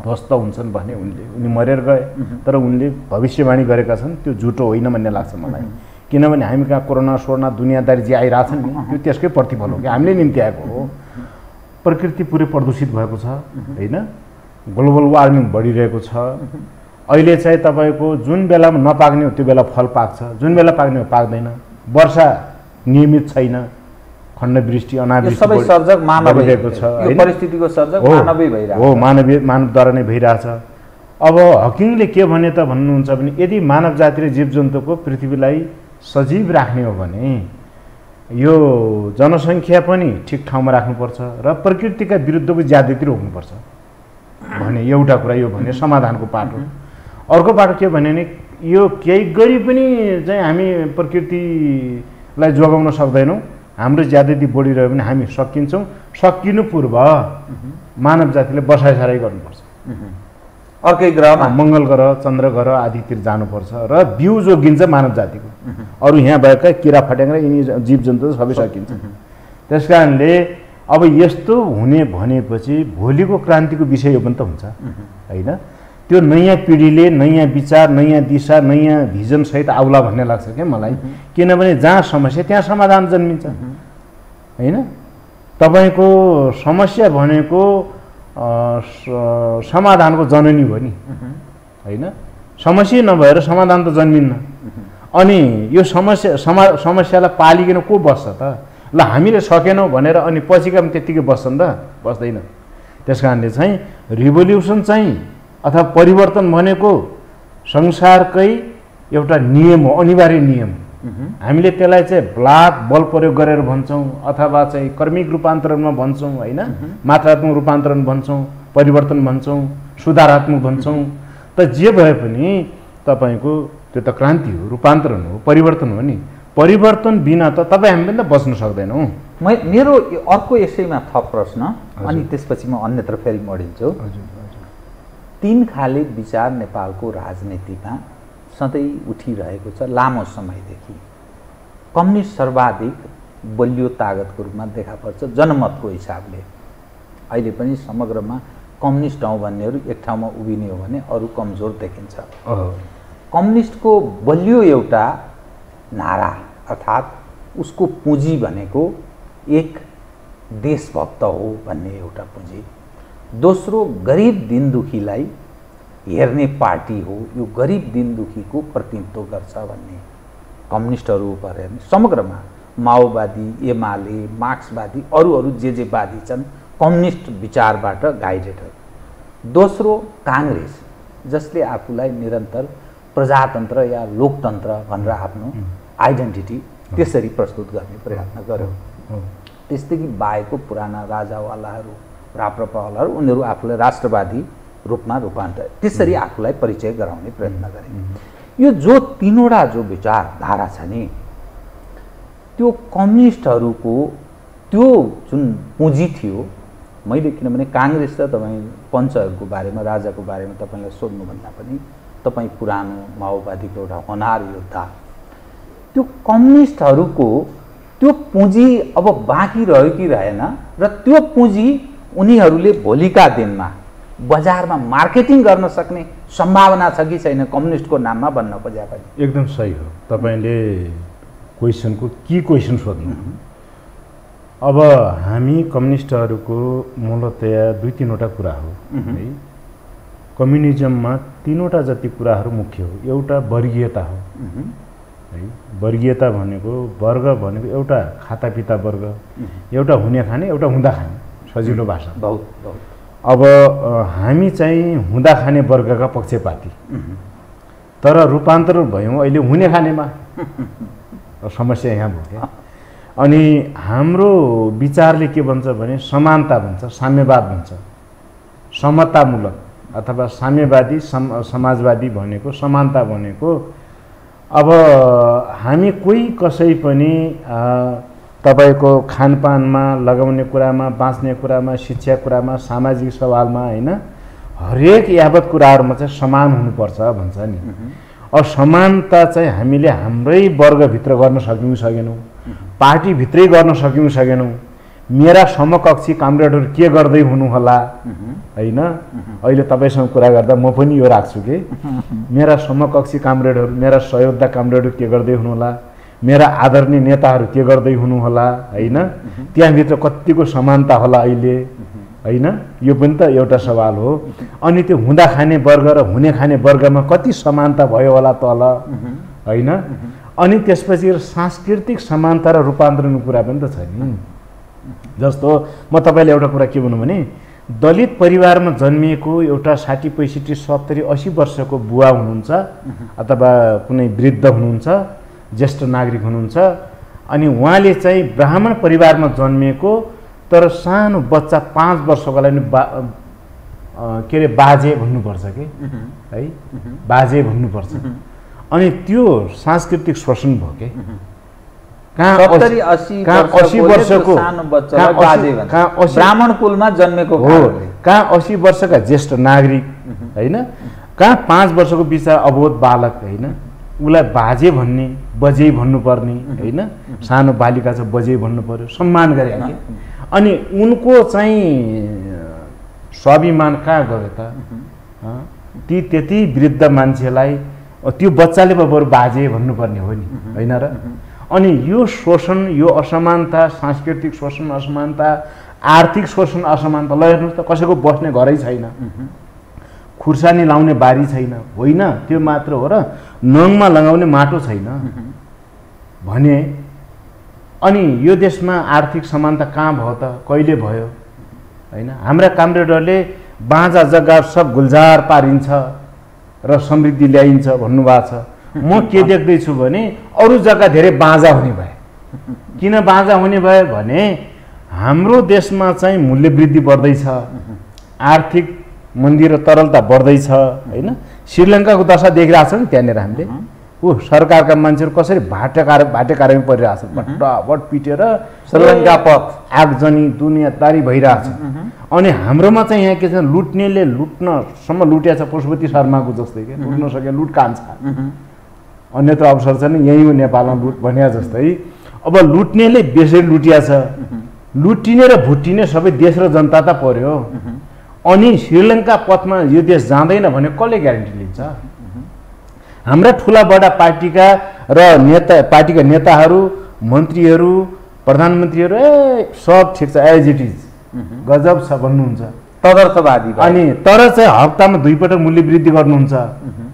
ध्वस्त हुन्छन् भने उनी मरेर गए। तर उनले भविष्यवाणी गरेका छन्, त्यो झुटो होइन भन्ने लाग्छ मलाई। किनभने हामी कहाँ कोरोना सोरोना दुनियाँदारी जे आइरहेछन् नि, त्यो त्यसकै प्रतिफल हो कि हामीले निम्ति आएको हो। प्रकृति पुरै प्रदूषित भएको छ होइन, ग्लोबल वार्मिङ बढिरहेको छ। अहिले चाहिँ तपाईँको जुन बेलामा नपाक्ने हो त्यो बेला फल पाक्छ, जुन बेला पाक्ने हो पाक्दैन। वर्षा नियमित छैन, खण्डवृष्टि अनावृष्टि सबै सर्जक मानव भइरहेको छ। यो परिस्थितिको सर्जक मानवै भइरहेको हो, मानवद्वारा नै भइरहेछ। अब हकिङले के भने त भन्नुहुन्छ भने यदि मानव जाति र जीवजन्तुको पृथ्वीलाई सजीव राख्ने हो भने यो जनसङ्ख्या पनि ठिक ठाउँमा राख्नुपर्छ र प्रकृतिका विरुद्धको ज्यादती रोक्नुपर्छ भने एउटा कुरा यो भने समाधानको पाटो। अर्को पाटो के भने नि यो केही गरी पनि चाहिँ हामी प्रकृतिलाई जोगाउन सक्दैनौँ, हाम्रो ज्यादती बढिरह्यो भने हामी सकिन्छौँ। सकिनु पूर्व मानव जातिले बसाइसराई गर्नुपर्छ, अर्कै ग्रहमा मङ्गल ग्रह, चन्द्र ग्रह आदितिर जानुपर्छ र बिउ जोगिन्छ मानव जातिको। अरू यहाँ भएका किरा फट्याङ्ग्रा यिनी जीवजन्तु सबै सकिन्छ। त्यस कारणले अब यस्तो हुने भनेपछि भोलिको क्रान्तिको विषय यो पनि त हुन्छ होइन। त्यो नयाँ पिँढीले नयाँ विचार, नयाँ दिशा, नयाँ भिजनसहित आउला भन्ने लाग्छ क्या मलाई। किनभने जहाँ समस्या त्यहाँ समाधान जन्मिन्छ होइन। तपाईँको समस्या भनेको समाधानको जननी हो नि होइन। समस्या नभएर समाधान त जन्मिन्न। अनि यो समस्यालाई पालिकन को बस्छ त? ल हामीले सकेनौँ भनेर अनि पछिका पनि त्यत्तिकै बस्छन् त? बस्दैन। त्यस कारणले चाहिँ रिभोल्युसन चाहिँ अथवा परिवर्तन भनेको संसारकै एउटा नियम हो, अनिवार्य नियम। हामीले त्यसलाई चाहिँ बल प्रयोग गरेर भन्छौँ अथवा चाहिँ कर्मिक रूपान्तरणमा भन्छौँ होइन, मात्रात्मक रूपान्तरण भन्छौँ, परिवर्तन भन्छौँ, सुधारात्मक भन्छौँ। त जे भए पनि तपाईँको त्यो त क्रान्ति हो, रूपान्तरण हो, परिवर्तन हो नि। परिवर्तन बिना त तपाईँ हामी पनि त बस्न सक्दैनौँ। मेरो अर्को यसैमा थप प्रश्न, अनि त्यसपछि म अन्यत्र फेरि मडिन्छु। 3 खाले विचार नेपालको राजनीतिमा सधैँ उठिरहेको छ लामो समयदेखि। कम्युनिस्ट सर्वाधिक बलियो तागतको रूपमा देखा पर्छ जनमतको हिसाबले। अहिले पनि समग्रमा कम्युनिस्ट हौँ भन्नेहरू एक ठाउँमा उभिने हो भने अरू कमजोर देखिन्छ। कम्युनिस्टको बलियो एउटा नारा अर्थात् उसको पुँजी भनेको एक देशभक्त हो भन्ने एउटा पुँजी, दोस्रो गरिब दिन दुखीलाई हेर्ने पार्टी हो, यो गरिब दिन दुखीको प्रतिनिधित्व गर्छ भन्ने कम्युनिस्टहरू उप हेर्ने। समग्रमा माओवादी, एमाले, मार्क्सवादी, अरू जे वादी छन् कम्युनिस्ट विचारबाट गाइडेड हो। दोस्रो काङ्ग्रेस, जसले आफूलाई निरन्तर प्रजातन्त्र या लोकतन्त्र भनेर आफ्नो आइडेन्टिटी त्यसरी प्रस्तुत गर्ने प्रयत्न गर्यो। त्यसदेखि बाहेकको पुराना राजावालाहरू, राप्रपावालाहरू, उनीहरू आफूलाई राष्ट्रवादी रूपमा रूपान्तरण त्यसरी आफूलाई परिचय गराउने प्रयत्न गरे। यो जो 3वटा जो विचारधारा छ नि, त्यो कम्युनिस्टहरूको त्यो जुन पुँजी थियो, मैले किनभने काङ्ग्रेस र तपाईँ पञ्चहरूको बारेमा, राजाको बारेमा तपाईँलाई सोध्नुभन्दा पनि तपाईँ पुरानो माओवादीको एउटा होनार योद्धा, त्यो कम्युनिस्टहरूको त्यो पुँजी अब बाँकी रह्यो कि रहेन, र त्यो पुँजी उनीहरूले भोलिका दिनमा बजारमा मार्केटिङ गर्न सक्ने सम्भावना छ कि छैन कम्युनिस्टको नाममा भन्न खोजे पनि? एकदम सही हो। तपाईँले क्वेसनको की क्वेसन सोध्नु। अब हामी कम्युनिस्टहरूको मूलतया 2-3वटा कुरा हो है। कम्युनिजममा 3वटा जति कुराहरू मुख्य हो। एउटा वर्गीयता हो है। वर्गीयता भनेको वर्ग भनेको एउटा खातापिता वर्ग, एउटा हुने खाने, एउटा हुँदा खाने, सजिलो भाषा। अब हामी चाहिँ हुँदा खाने वर्गका पक्षपाती, तर रूपान्तरण भयौँ अहिले हुने खानेमा। समस्या यहाँ भयो क्या। अनि हाम्रो विचारले के भन्छ भने समानता भन्छ, साम्यवाद भन्छ, समतामूलक अथवा साम्यवादी समाजवादी भनेको समानता भनेको। अब हामी कोही कसै पनि तपाईको खानपानमा, लगाउने कुरामा, बाँच्ने कुरामा, शिक्षा कुरामा, सामाजिक सवालमा हैन हरेक यावत कुराहरुमा चाहिँ समान हुनुपर्छ भन्छ नि। अब समानता चाहिँ हामीले हाम्रै वर्गभित्र गर्न सक्यौं सकेनौं, पार्टी भित्रै गर्न सक्यौं सकेनौं। मेरा समकक्षी कामरेडहरु के गर्दै हुनु होला हैन। अहिले तपाईसँग कुरा गर्दा म पनि यो राख्छु के मेरा समकक्षी कामरेडहरु, मेरा सहयोद्धा कामरेडहरु के गर्दै हुनु होला, मेरा आदरणीय नेताहरु के गर्दै हुनु होला हैन। त्यहाँ भित्र कतिको समानता होला अहिले हैन। यो पनि त एउटा सवाल हो। अनि त्यो हुँदा खाने वर्ग र हुने खाने वर्गमा कति समानता भयो होला तल हैन। अनि त्यसपछि सांस्कृतिक समानता र रूपान्तरणको कुरा पनि त छ नि। जस्तो म तपाईलाई एउटा कुरा के भन्नु भने दलित परिवारमा जन्मिएको एउटा 60, 65, 70, 80 वर्षको बुवा हुनुहुन्छ अथवा कुनै वृद्ध हुनुहुन्छ, ज्येष्ठ नागरिक हुनुहुन्छ, अनि उहाँले चाहिँ ब्राह्मण परिवारमा जन्मिएको तर सानो बच्चा 5 वर्षको लागि के रे बाजे भन्नुपर्छ के है, बाजे भन्नुपर्छ। अनि त्यो सांस्कृतिक शोषण भयो के। कहाँ 80 वर्षको सानो बच्चालाई बाजे भन्छ, ब्राह्मण कुलमा जन्मेको हो। कहाँ 80 वर्षका ज्येष्ठ नागरिक हैन, कहाँ 5 वर्षको बिचा अबोध बालक हैन, उलाई बाजे भन्ने, बजे भन्नुपर्ने हैन। सानो बालिका छ बजे भन्नु पर्यो, सम्मान गरे के। अनि उनको चाहिँ स्वाभिमान कहाँ गयो त? ती त्यति वृद्ध मान्छेलाई त्यो बच्चाले बरु बाजे भन्नुपर्ने हो नि हैन र। अनि यो शोषण, यो असमानता, सांस्कृतिक शोषण असमानता, आर्थिक शोषण असमानता, ल हेर्नुस् त कसैको बस्ने घरै छैन, खुर्सानी लाउने बारी छैन, होइन त्यो मात्र हो र नङमा लगाउने माटो छैन भने। अनि यो देशमा आर्थिक समानता कहाँ भयो त? कहिले भयो हैन। हाम्रा कामरेडहरूले बाँझा जग्गा सब गुलजार पारिन्छ र समृद्धि ल्याइन्छ भन्नुभएको छ। म के देख्दैछु भने अरू जग्गा धेरै बाँझा हुने भए। किन बाँझा हुने भयो भने हाम्रो देशमा चाहिँ मूल्य वृद्धि बढ्दैछ, आर्थिक मन्दी र तरलता बढ्दैछ हैन। श्रीलङ्काको दशा देखिरहेको छ नि त्यहाँनिर हामीले। सरकारका मान्छेहरू कसरी भाटेकारमा परिरहेछ, भट्टाभट पिटेर श्रीलङ्का पथ आगजनी दुनियाँदारी भइरहेछ। अनि हाम्रोमा चाहिँ यहाँ के छ, लुट्नेले लुट्नसम्म लुट्या छ, पशुपति शर्माको जस्तै के लुट्न सके लुट कान्छ, अन्यत्र अवसर छ नि यही हो नेपालमा लुट भन्या जस्तै। अब लुट्नेले बेसरी लुटिया छ, लुटिने र भुटिने सबै देश र जनता त पर्यो। अनि श्रीलङ्का पथमा यो देश जाँदैन भने कसले ग्यारेन्टी लिन्छ? हाम्रा ठुला बडा पार्टीका र पार्टीका नेताहरू, मन्त्रीहरू, प्रधानमन्त्रीहरू सब ठिक छ, एज इट इज गजब छ भन्नुहुन्छ, तदर्थवादी। अनि तर चाहिँ हप्तामा 2 पटक मूल्य वृद्धि गर्नुहुन्छ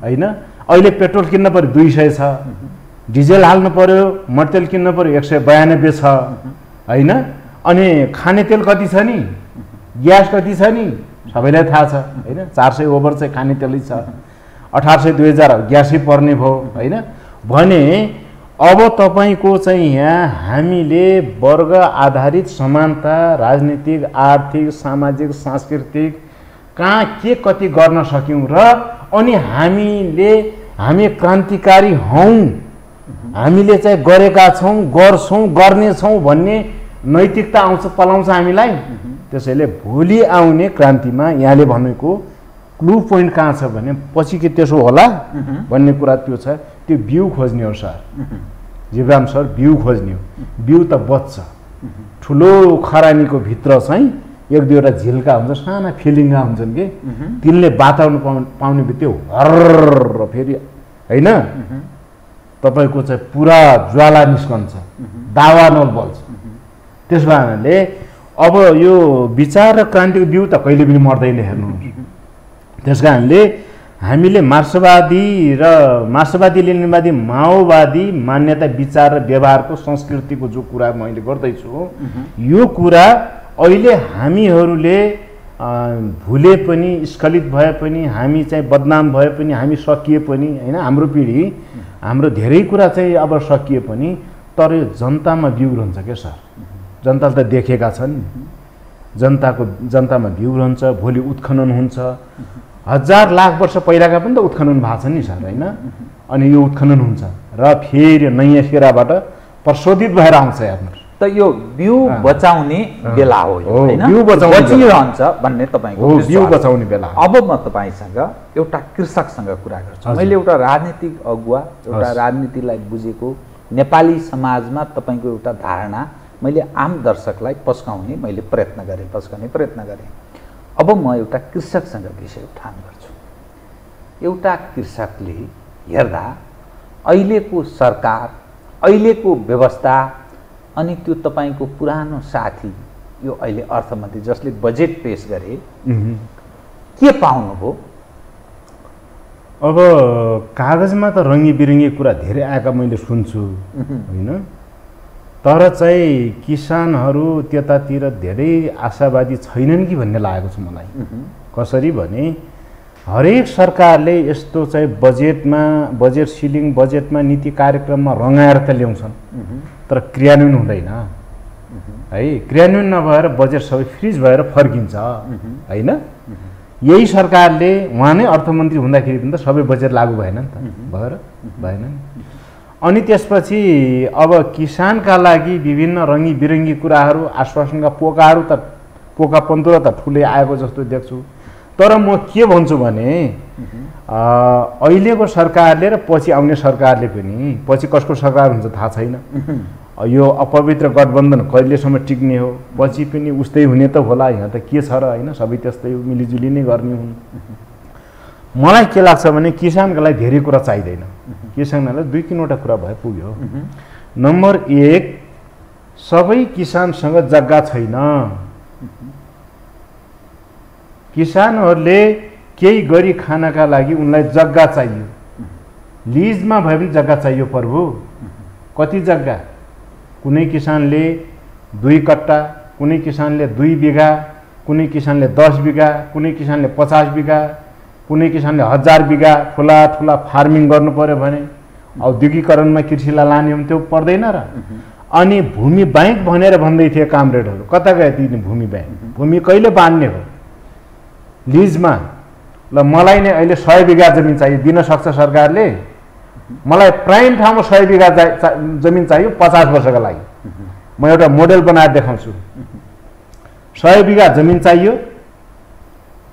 हैन। अहिले पेट्रोल किन्न पर्यो 200 छ, डिजेल हाल्नु पर्यो, मट्टीतेल किन्न पर्यो 192 छ हैन। अनि खाने तेल कति छ नि, ग्यास कति छ नि सबैलाई थाहा छ हैन। 400 ओभर चाहिँ खाने तेलै छ, 1800 2000 ग्यासै पर्ने भयो हैन। भने अब तपाईको चाहिँ यहाँ हामीले वर्ग आधारित समानता, राजनीतिक, आर्थिक, सामाजिक, सांस्कृतिक कहाँ के कति गर्न सक्यौं र अनि हामी क्रान्तिकारी हौं, हामीले चाहिँ गरेका छौं, गर्छौं, गर्नेछौं भन्ने नैतिकता आउँछ, पलाउँछ हामीलाई। त्यसैले भोलि आउने क्रान्तिमा यहाँले भनेको क्लू पोइन्ट कहाँ छ भने पछि के त्यसो होला भन्ने कुरा त्यो छ। त्यो बिउ खोज्ने हो सर, जीवराम सर, बिउ खोज्ने हो। बिउ त बच्छ, ठुलो खरानीको भित्र चाहिँ 1-2वटा झिल्का हुन्छ, साना फिलिङ्गा हुन्छन् कि तिनले वातावरण पाउने बित्तिकै हर्र फेरि हैन तपाईको चाहिँ पुरा ज्वाला निस्कन्छ, दावानल बल्छ त्यस कारणले अब यो विचार र क्रान्तिको बिउ त कहिले पनि मर्दैन हेर्नुहोस्। त्यस कारणले हामीले मार्क्सवादी लेनिनवादी माओवादी मान्यता विचार र व्यवहारको संस्कृतिको जो कुरा मैले गर्दैछु यो कुरा अहिले हामीहरूले भुले पनि स्खलित भए पनि हामी चाहिँ बदनाम भए पनि हामी सकिए पनि हैन हाम्रो पिँढी हाम्रो धेरै कुरा चाहिँ अब सकिए पनि तर यो जनतामा बिउ रहन्छ के सर। जनताले त देखेका छन् जनतामा बिउ रहन्छ। भोलि उत्खनन हुन्छ, हजार लाख वर्ष पहिलाका पनि त उत्खनन भएको छ नि सर हैन। अनि यो उत्खनन हुन्छ र फेरि नयाँ सिराबाट प्रशोधित भएर आउँछ हेर्नुहोस्। त यो बिउ बचाउने बेला हो हैन, बिउ बचिरहन्छ भन्ने तपाईको बिउ बचाउने बेला। अब म तपाईसँग एउटा कृषकसँग कुरा गर्छु। मैले एउटा राजनीतिक अगुवा, एउटा राजनीतिलाई बुझेको नेपाली समाजमा तपाईको एउटा धारणा मैले आम दर्शकलाई पस्काउने प्रयत्न गरेँ। अब म एउटा कृषकसँग विषय उठान गर्छु। एउटा कृषकले हेर्दा अहिलेको सरकार, अहिलेको व्यवस्था अनि त्यो तपाईको पुरानो साथी यो अहिले अर्थमन्त्री जसले बजेट पेश गरे के पाउनुभयो? अब कागजमा त रङ्गी बिरङ्गी कुरा धेरै आएका मैले सुन्छु हैन, तर चाहिँ किसानहरू त्यतातिर धेरै आशावादी छैनन् कि भन्ने लागेको छ मलाई। कसरी भने हरेक सरकारले यस्तो चाहिँ बजेट सिलिङ बजेटमा नीति कार्यक्रममा रङ्गाएर त ल्याउँछन् तर क्रियान्वयन हुँदैन है। क्रियान्वयन नभएर बजेट सबै फ्रिज भएर फर्किन्छ हैन। यही सरकारले उहाँ नै अर्थमन्त्री हुँदाखेरि पनि त सबै बजेट लागू भएन नि त, भएन नि। अनि त्यसपछि अब किसानका लागि विभिन्न रङ्गी बिरङ्गी कुराहरू, आश्वासनका पोका पन्तुरा त ठुलै आएको जस्तो देख्छु। तर म के भन्छु भने अहिलेको सरकारले र पछि आउने सरकारले पनि, पछि कसको सरकार हुन्छ थाहा छैन, यो अपवित्र गठबन्धन कहिलेसम्म टिक्ने हो, पछि पनि उस्तै हुने त होला। यहाँ त के छ र हैन, सबै त्यस्तै मिलिजुली नै गर्ने हुन्। मलाई के लाग्छ भने किसानका लागि धेरै कुरा चाहिँदैन। किसानलाई 2-3वटा कुरा भए पुग्यो। नम्बर 1, सबै किसानसँग जग्गा छैन। किसानहरूले केही गरी खानका लागि उनलाई जग्गा चाहियो। लिजमा भए पनि जग्गा चाहियो प्रभु। कति जग्गा? कुनै किसानले 2 कट्टा, कुनै किसानले 2 बिघा, कुनै किसानले 10 बिघा, कुनै किसानले 50 बिघा, कुनै किसानले 1000 बिघा ठुला फार्मिङ गर्नु पर्यो भने औद्योगिकरणमा कृषिलाई लाने हो त्यो पर्दैन र। अनि भूमि बैंक भनेर भन्दै थिए कामरेडहरू, कता गए ती भूमि बैंक? भूमि कहिले बाँड्ने हो? लिजमा ल मलाई नै अहिले 100 बिघा जमिन चाहियो, दिन सक्छ सरकारले? मलाई प्राइम ठाउँमा 100 बिघा जमिन चाहियो 50 वर्षका लागि। म एउटा मोडेल बनाएर देखाउँछु। 100 बिघा जमिन चाहियो,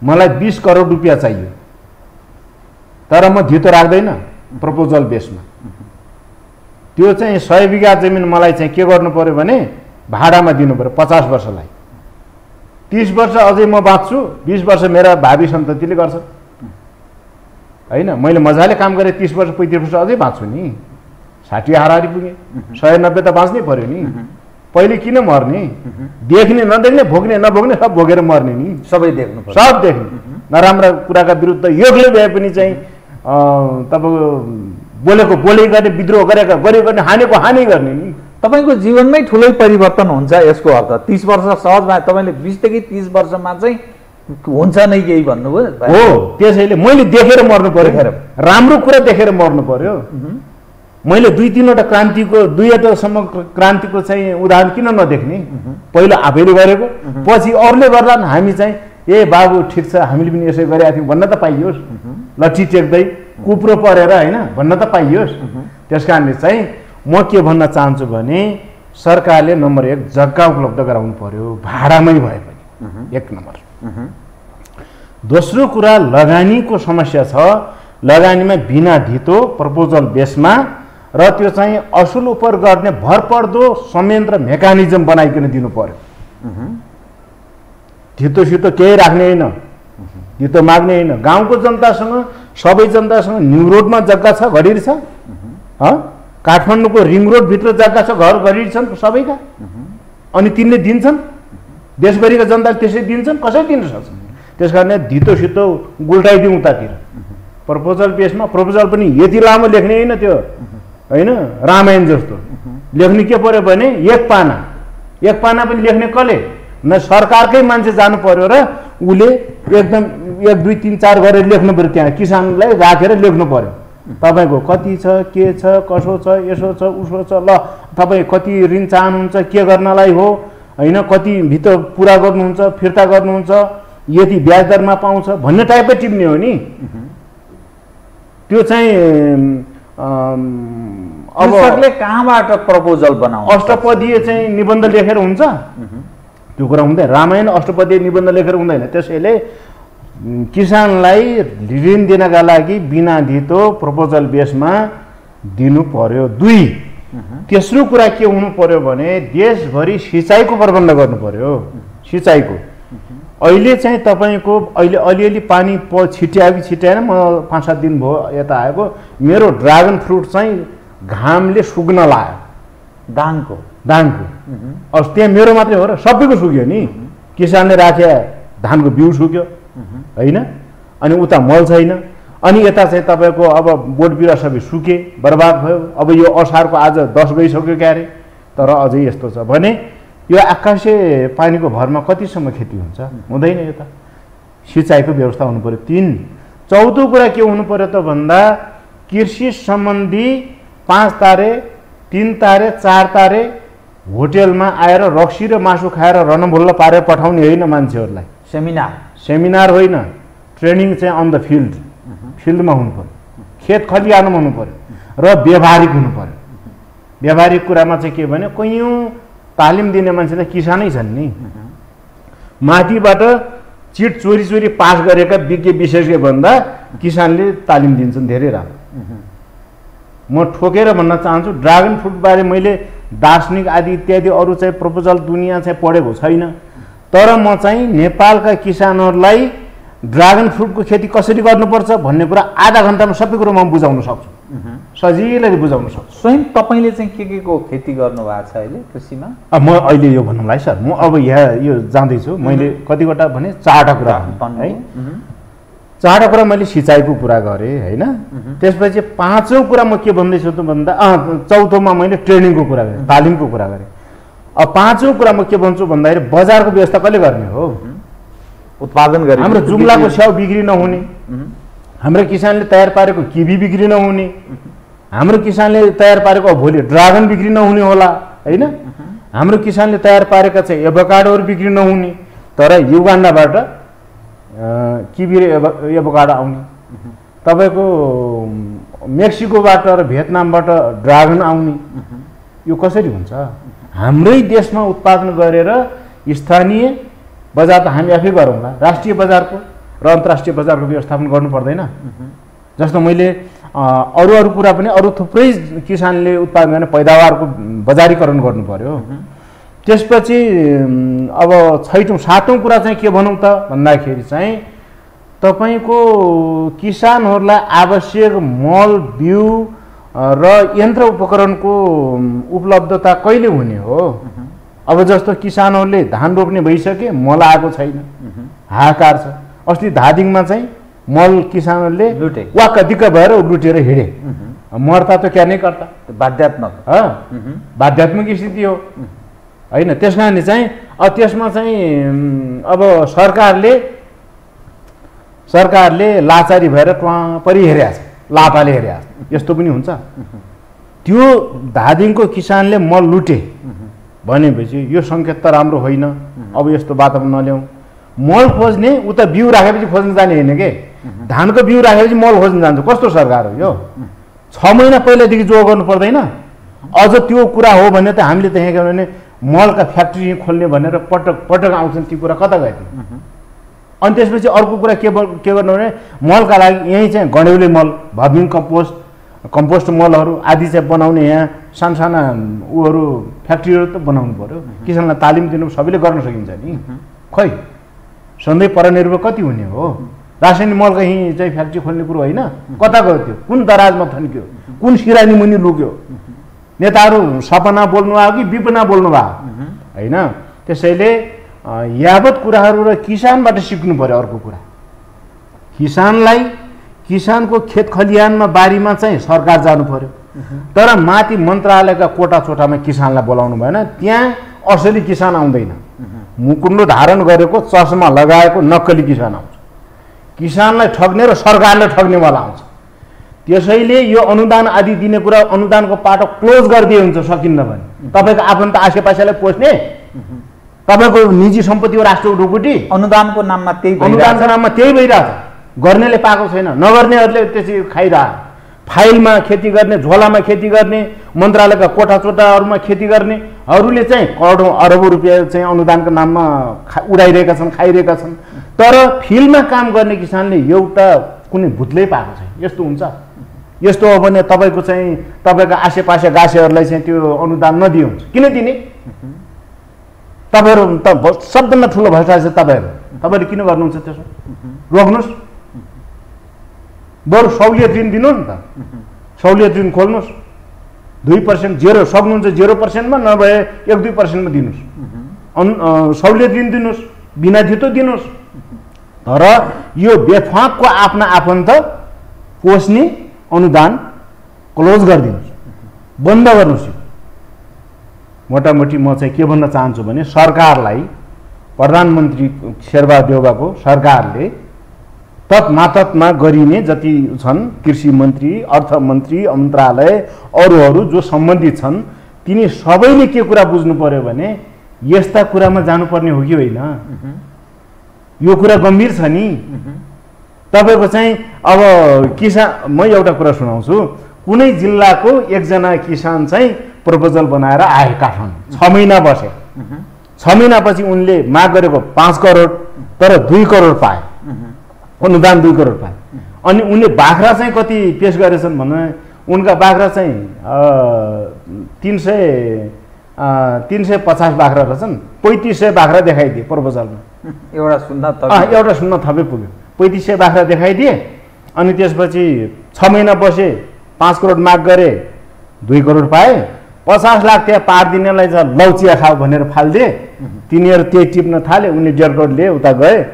मलाई 20 करोड रुपियाँ चाहियो, तर म धितो राख्दैन प्रपोजल बेसमा। त्यो चाहिँ 100 बिघा जमिन मलाई चाहिँ के गर्नु पर्यो भने भाडामा दिनु पर्यो 50 वर्षलाई। 30 वर्ष अझै म बाँच्छु, 20 वर्ष मेरा भावी सन्ततिले गर्छ हैन। मैले मजाले काम गरेँ 30 वर्ष 35 वर्ष अझै बाँच्छु नि। 60 हाराहारी पुगेँ, 190 त बाँच्नै पर्यो नि। पहिले किन मर्ने? देख्ने नदेख्ने, भोग्ने नभोग्ने सब भोगेर मर्ने नि। सबै देख्नु पर्छ, सब देख्ने। नराम्रा कुराका विरुद्ध योगले भए पनि चाहिँ तपाईँको बोलेको बोलै गर्ने, विद्रोह गर्ने, हानेको हानि गर्ने नि। तपाईको जीवनमै ठुलै परिवर्तन हुन्छ यसको अर्थ। 30 वर्ष सहजमा तपाईँले 20 देखि 30 वर्षमा चाहिँ हुन्छ नै केही भन्नुभयो हो। त्यसैले मैले देखेर मर्नु पर्यो, राम्रो कुरा देखेर मर्नु पर्यो। मैले 2-3वटा क्रान्तिको 2वटासम्म क्रान्तिको चाहिँ उदाहरण किन नदेख्ने? पहिला आफैले गरेको, पछि अरूले गर्ला हामी चाहिँ ए बाबु ठिक छ हामीले पनि यसै गरेका थियौँ भन्न त पाइयोस्। लट्ठी टेक्दै कुप्रो परेर हैन भन्न त पाइयोस्। त्यसकारणले चाहिँ म के भन्न चाहन्छु भने सरकारले नम्बर 1 जग्गा उपलब्ध गराउनु पर्यो, भाडामै भए पनि 1 नम्बर। दोस्रो कुरा लगानीको समस्या छ। लगानीमा बिना धितो प्रपोजल बेसमा र त्यो चाहिँ असुल उपर गर्ने भरपर्दो संयन्त्र मेकानिजम बनाइकन दिनु पर्यो। धितो सितो केही राख्ने होइन, धितो माग्ने होइन। गाउँको जनतासँग, सबै जनतासँग न्यु रोडमा जग्गा छ, घडिर छ। काठमाडौँको रिङ रोड भित्र जग्गा छ, घर घडिर छन् सबैका। अनि तिनले दिन्छन्, देशभरिका जनताले त्यसै दिन्छन्, कसरी दिन सक्छन्? त्यस कारण धितो सितो गुल्टाइदिउँ उतातिर। प्रपोजल बेसमा प्रपोजल पनि यति लामो लेख्ने होइन त्यो, होइन रामायण जस्तो लेख्ने के पर्यो भने एक पाना पनि लेख्ने कसले? न सरकारकै मान्छे जानु पर्यो र उसले एकदम 1 2 3 4 गरेर लेख्नु पर्यो, त्यहाँ किसानलाई राखेर लेख्नु पर्यो। तपाईँको कति छ, के छ, कसो छ, यसो छ, उसो छ, ल तपाईँ कति ऋण चाहनुहुन्छ, के गर्नलाई हो, होइन कति भित्र पुरा गर्नुहुन्छ, फिर्ता गर्नुहुन्छ, यति ब्याज दरमा पाउँछ भन्ने टाइपको टिप्ने हो नि। त्यो चाहिँ अब कृषकले कहाँबाट प्रपोजल बनाउँछ? अष्टपदीय चाहिँ निबन्ध लेखेर हुन्छ त्यो कुरा हुँदैन। रामायण अष्टपदीय निबन्ध लेखेर हुँदैन। त्यसैले किसानलाई ऋण दिनका लागि बिना धितो प्रपोजल बेसमा दिनु पर्यो। 2 तेस्रो कुरा के हुनु पर्यो भने देशभरि सिँचाइको प्रबन्ध गर्नु पर्यो। सिँचाइको अहिले चाहिँ तपाईँको अहिले अलिअलि पानी छिट्यायो कि छिट्याएन, म 5-7 दिन भयो यता आएको, मेरो ड्रागन फ्रुट चाहिँ घामले सुक्न लाग्यो। दाङको अब त्यहाँ मेरो मात्रै हो र सबैको सुक्यो नि। किसानले राखे धानको बिउ सुक्यो, होइन, अनि उता मल छैन, अनि यता चाहिँ तपाईँको अब बोट बिरुवा सबै सुके बर्बाद भयो। अब यो असारको आज 10 गइसक्यो क्यारे, तर अझै यस्तो छ भने यो आकाशे पानीको भरमा कतिसम्म खेती हुन्छ? हुँदैन। यो त सिँचाइको व्यवस्था हुनु पर्यो। 3 चौथो कुरा के हुनु पर्यो त भन्दा कृषि सम्बन्धी 5 तारे 3 तारे 4 तारे होटेलमा आएर रक्सी र मासु खाएर रणभुल्ल पारेर पठाउने होइन मान्छेहरूलाई। सेमिनार होइन, ट्रेनिङ चाहिँ अन द फिल्डमा हुनु पर्यो, खेत खलिहानमा हुनु पर्यो र व्यवहारिक हुनु पर्यो। व्यवहारिक कुरामा चाहिँ के भने कैयौँ तालिम दिने मान्छे त किसानै छन् नि। माथिबाट चिट चोरी पास गरेका विज्ञ विशेषज्ञ भन्दा किसानले तालिम दिन्छन् धेरै राम्रो। म ठोकेर भन्न चाहन्छु ड्रागन फ्रुटबारे मैले दार्शनिक आदि इत्यादि अरू चाहिँ प्रपोजल दुनियाँ चाहिँ पढेको छैन, तर म चाहिँ नेपालका किसानहरूलाई ड्रागन फ्रुटको खेती कसरी गर्नुपर्छ भन्ने कुरा आधा घन्टामा सबै कुरो म बुझाउन सक्छु, सजिलै बुझाउन सक्छु। स्वयं तपाईँले चाहिँ के को खेती गर्नु भएको छ अहिले कृषिमा? म अहिले यो भन्नुलाई सर म अब यहाँ यो जाँदैछु, मैले कतिवटा भने 4वटा कुरा है। 4वटा कुरा मैले सिँचाइको कुरा गरेँ, होइन। त्यसपछि 5औँ कुरा म के भन्दैछु त भन्दा 4थोमा मैले ट्रेनिङको कुरा गरेँ, तालिमको कुरा गरेँ। अब 5औँ कुरा म के भन्छु भन्दाखेरि बजारको व्यवस्था कसले गर्ने हो? उत्पादन गरे हाम्रो जुम्लाको स्याउ बिक्री नहुने, हाम्रो किसानले तयार पारेको किवी बिक्री नहुने, हाम्रो किसानले तयार पारेको भोलि ड्रागन बिक्री नहुने होला, होइन। हाम्रो किसानले तयार पारेका चाहिँ एभोकाडोहरू बिक्री नहुने, तर युगान्डाबाट किवी र एभोकाडो आउने, तपाईँको मेक्सिकोबाट र भियतनामबाट ड्रागन आउने, यो कसरी हुन्छ? हाम्रै देशमा उत्पादन गरेर स्थानीय बजार त हामी आफै गरौँला, राष्ट्रिय बजारको र अन्तर्राष्ट्रिय बजारको व्यवस्थापन गर्नु पर्दैन? जस्तो मैले अरू कुरा पनि अरू थुप्रै किसानले उत्पादन गर्ने पैदावारको बजारीकरण गर्नु पर्यो। त्यसपछि अब 7औं कुरा चाहिँ के भनौँ त भन्दाखेरि चाहिँ तपाईँको किसानहरूलाई आवश्यक मल बिउ र यन्त्र उपकरणको उपलब्धता कहिले हुने हो? अब जस्तो किसानहरूले धान रोप्ने भइसके, मल आएको छैन, हाहाकार छ। अस्ति धादिङमा चाहिँ मल किसानहरूले वाक्क दिक्क भएर लुटेर हिँडे, मर्ता त क्या नै कर्ता, बाध्यात्मक स्थिति हो, होइन। त्यस कारणले चाहिँ त्यसमा चाहिँ अब सरकारले लाचारी भएर परिहेरेको छ, लापाले हेरेको छ, यस्तो पनि हुन्छ। त्यो धादिङको किसानले मल लुटे भनेपछि यो सङ्केत त राम्रो होइन। अब यस्तो वातावरण नल्याउँ। मल खोज्ने उता बिउ राखेपछि खोज्न जाने होइन के, धानको बिउ राखेपछि मल खोज्न जान्छ। कस्तो सरकार हो यो? 6 महिना पहिलादेखि जो गर्नु पर्दैन? अझ त्यो कुरा हो भने त हामीले त यहाँ के भने मलका फ्याक्ट्री खोल्ने भनेर पटक आउँछन्, ती कुरा कता गए? अनि त्यसपछि अर्को कुरा के गर्नु भने मलका लागि यहीँ चाहिँ गण्यौली मल, भर्मिङ कम्पोस्ट मलहरू आदि चाहिँ बनाउने यहाँ साना उहरू फ्याक्ट्रीहरू त बनाउनु पर्यो। किसानलाई तालिम दिनु, सबैले गर्न सकिन्छ नि। खै सधैँ परनिर्भर कति हुने हो? रासायनिक मलका यहीँ चाहिँ फ्याक्ट्री खोल्ने कुरो होइन। कता गयो त्यो? कुन दराजमा थन्क्यो? कुन सिरानी मुनि लुक्यो? नेताहरू सपना बोल्नु आयो कि विपना बोल्नु भयो, हैन। त्यसैले यावत कुराहरू र किसानबाट सिक्नु पर्यो। अर्को कुरा किसानलाई किसानको खेत खलिहानमा बारीमा चाहिँ सरकार जानु पर्यो, तर माथि मन्त्रालयका कोटा चोटामा किसानलाई बोलाउनु भएन। त्यहाँ असली किसान आउँदैन, मुकुन्डो धारण गरेको चस्मा लगाएको नक्कली किसान आउँछ, किसानलाई ठग्ने र सरकारले ठग्नेवाला आउँछ। त्यसैले यो अनुदान आदि दिने कुरा अनुदानको पाटो क्लोज गरिदिए हुन्छ सकिन्न भने। तपाईँको आफन्त आसेपासेलाई पोस्ने, तपाईँको निजी सम्पत्ति हो राष्ट्रिय ढुकुटी, अनुदानको नाममा त्यही भइरहेछ। गर्नेले पाएको छैन, नगर्नेहरूले त्यसरी खाइरह। फाइलमा खेती गर्ने, झोलामा खेती गर्ने, मन्त्रालयका कोठा चोटाहरूमा खेती गर्नेहरूले चाहिँ करोडौँ अरबौँ रुपियाँ चाहिँ अनुदानको नाममा उडाइरहेका छन्, खाइरहेका छन्। तर फिल्डमा काम गर्ने किसानले एउटा कुनै भुत्लै पाएको छैन। यस्तो हुन्छ? यस्तो हो भने तपाईँको चाहिँ तपाईँको आसेपासे गासेहरूलाई चाहिँ त्यो अनुदान नदिए हुन्छ। किन दिने? तपाईँहरू त सबभन्दा ठुलो भ्रष्टाचार तपाईँहरू किन गर्नुहुन्छ त्यसो? रोक्नुहोस्, बरु सहुलियत ऋण दिनु नि त, सहुलियत ऋण खोल्नुहोस्। 2% जेरो सक्नुहुन्छ 0%मा, नभए 1-2%मा दिनुहोस्। सहुलियत ऋण दिनुहोस्, बिना धितो दिनुहोस्। तर यो बेफाकको आफ्ना आफन्त पोस्ने अनुदान क्लोज गरिदिनुहोस्, बन्द गर्नुहोस्। मोटामोटी म चाहिँ के भन्न चाहन्छु भने सरकारलाई, प्रधानमन्त्री शेरबहादुर देउवाको सरकारले तत्मातत्मा गरिने जति छन् कृषि मन्त्री, अर्थमन्त्री, मन्त्रालय अरूहरू जो सम्बन्धित छन् तिनी सबैले के कुरा बुझ्नु पर्यो भने यस्ता कुरामा जानुपर्ने हो कि होइन। यो कुरा गम्भीर छ नि। तपाईँको चाहिँ अब किसान, म एउटा कुरा सुनाउँछु। कुनै जिल्लाको एकजना किसान चाहिँ प्रपोजल बनाएर आए काठमाडौँ, 6 महिना बसे। 6 महिनापछि उनले माग गरेको 5 करोड, तर 2 करोड पाए, अनुदान 2 करोड पाए। अनि उनले बाख्रा चाहिँ कति पेश गरेछन् भने उनका बाख्रा चाहिँ 350 बाख्रा रहेछन्। 3500 बाख्रा देखाइदिए प्रपोजलमा। एउटा सुन्न थपे पुग्यो। 3500 बाख्रा देखाइदिए। अनि त्यसपछि 6 महिना बसे, 5 करोड माग गरे, 2 करोड पाए। 50 लाख त्यहाँ पारिदिनेलाई चाहिँ लौचिया खाऊ भनेर फालिदिए। तिनीहरू त्यही टिप्न थाले। उनले 1.5 करोड लिए, उता गए।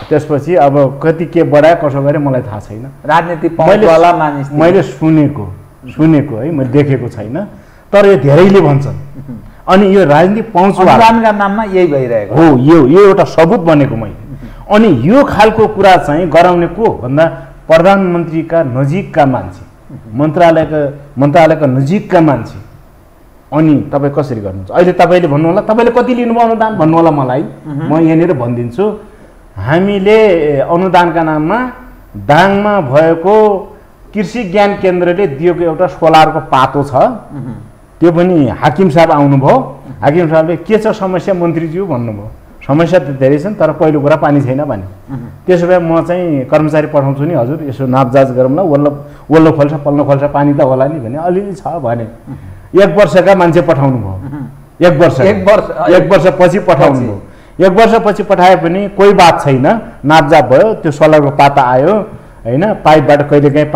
त्यसपछि अब कति के बढाए कसो गरे मलाई थाहा छैन। राजनीति पहुँचवाला मानिस मैले सुनेको है, मैले देखेको छैन, तर यो धेरैले भन्छन्। अनि यो राजनीति पहुँचवालाका नाममा यही भइरहेको हो। यो एउटा सबुत बनेको मैले। अनि यो खालको कुरा चाहिँ गराउने को भन्दा प्रधानमन्त्रीका नजिकका मान्छे, मन्त्रालयका नजिकका मान्छे। अनि तपाईँ कसरी गर्नुहुन्छ? अहिले तपाईँले भन्नु होला तपाईँले कति लिनुभयो अनुदान भन्नु होला मलाई। म यहाँनिर भनिदिन्छु। हामीले अनुदानका नाममा दाङमा भएको कृषि ज्ञान केन्द्रले दिएको एउटा सोलरको पातो छ, त्यो पनि हाकिम साहब आउनुभयो। हाकिम साहबले के छ समस्या मन्त्रीज्यू भन्नुभयो। समस्या त धेरै छन्, तर पहिलो कुरा पानी छैन भने। त्यसो भए म चाहिँ कर्मचारी पठाउँछु नि हजुर, यसो नापजाँच गरौँला, वल्लो खोल्छ पल्लो खोल्छ, पानी त होला नि भने। अलिअलि छ भने 1 वर्षका मान्छे पठाउनु भयो। 1 वर्षपछि पठाउनु भयो। 1 वर्षपछि पठाए पनि कोही बात छैन, नापजाप भयो, त्यो सोलरको पाता आयो होइन। पाइपबाट कहिलेकाहीँ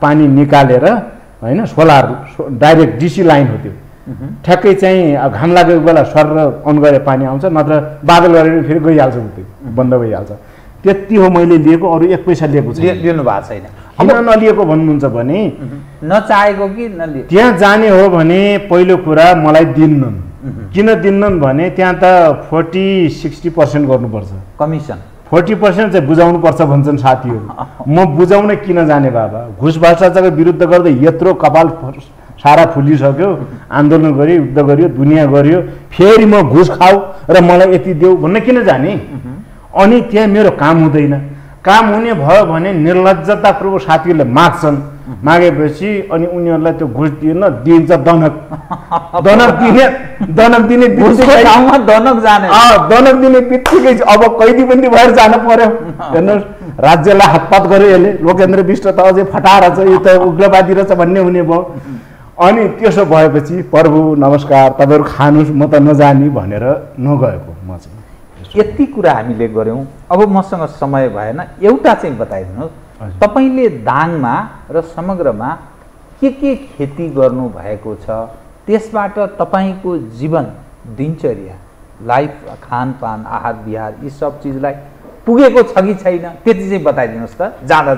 पानी निकालेर होइन, सोलर डाइरेक्ट डिसी लाइन हो त्यो। ठ्याक्कै चाहिँ घाम लागेको बेला सर अन गरे पानी आउँछ, नत्र बादल गरेर फेरि गइहाल्छ, त्यो बन्द भइहाल्छ। त्यति हो मैले लिएको, अरू 1 पैसा लिएको छैन। लिनु भएको छैन। किन नलिएको भन्नुहुन्छ भने नचाहेको कि नलिएको? त्यहाँ जाने हो भने पहिलो कुरा मलाई दिन्नन्। किन दिन्नन् भने त्यहाँ त 40-60% गर्नुपर्छ कमिसन। 40% चाहिँ बुझाउनुपर्छ भन्छन् साथीहरू। म बुझाउन किन जाने बाबा? घुस भ्रष्टाचारको विरुद्ध गर्दै यत्रो कपाल सारा फुलिसक्यो, आन्दोलन गर्यो, युद्ध गर्यो, दुनियाँ गर्यो, फेरि म घुस खाऊ र मलाई यति देऊ भन्न किन जाने? अनि त्यहाँ मेरो काम हुँदैन। काम हुने भयो भने निर्लज्जतापूर्वक साथीहरूले माग्छन्, मागेपछि अनि उनीहरूलाई त्यो घुस दिन्छ दनक दिने दनक दिने बित्तिकै अब कैदी बन्दी भएर जानु पर्यो। हेर्नुहोस्, राज्यलाई हातपात गर्यो यसले, लोकेन्द्र विष्ट त अझै फटाएर छ, यो त उग्रवादी रहेछ भन्ने हुने भयो। अनि त्यसो भएपछि प्रभु नमस्कार तपाईँहरू खानुहोस्, म त नजानी भनेर नगएको म चाहिँ। यति कुरा हामीले गऱ्यौँ। अब मसँग समय भएन, एउटा चाहिँ बताइदिनुहोस्, तपाईँले दाङमा र समग्रमा के खेती गर्नु भएको छ, त्यसबाट तपाईँको जीवन दिनचर्या लाइफ खानपान आहार विहार यी सब चिजलाई पुगेको छ कि छैन त्यति चाहिँ बताइदिनुहोस् त जाँदा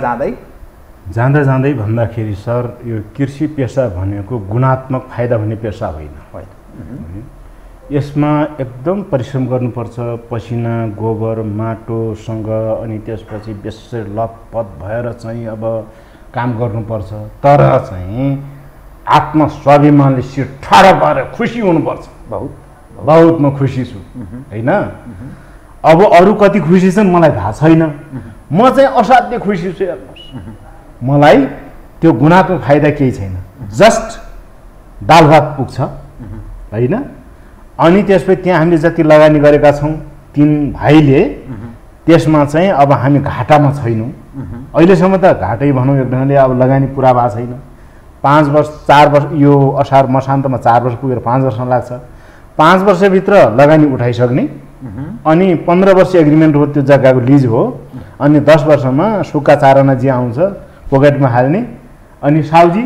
जाँदै भन्दाखेरि सर यो कृषि पेसा भनेको गुणात्मक फाइदा हुने पेसा होइन। यसमा एकदम परिश्रम गर्नुपर्छ, पसिना गोबर माटोसँग अनि त्यसपछि बेसरी लतपत भएर चाहिँ अब काम गर्नुपर्छ। तर चाहिँ आत्मस्वाभिमानले शिर ठाडो भएर खुसी हुनुपर्छ। बहुत म खुसी छु होइन। अब अरू कति खुसी छन् मलाई थाहा छैन, म चाहिँ असाध्य खुसी छु। हेर्नुहोस् मलाई त्यो गुणात्मक फाइदा केही छैन, जस्ट दाल भात पुग्छ होइन। अनि त्यसपछि त्यहाँ हामीले जति लगानी गरेका छौँ तीन भाइले त्यसमा चाहिँ अब हामी घाटामा छैनौँ। अहिलेसम्म त घाटै भनौँ एक ढङ्गले, अब लगानी पुरा भएको छैन। 5 वर्ष 4 वर्ष यो असार मसान्तमा 4 वर्ष पुगेर 5 वर्ष लाग्छ। 5 वर्षभित्र लगानी उठाइसक्ने अनि 15 वर्ष एग्रिमेन्ट हो, त्यो जग्गाको लिज हो। अनि 10 वर्षमा सुक्खा चाराना जे आउँछ पोकेटमा हाल्ने। अनि साउजी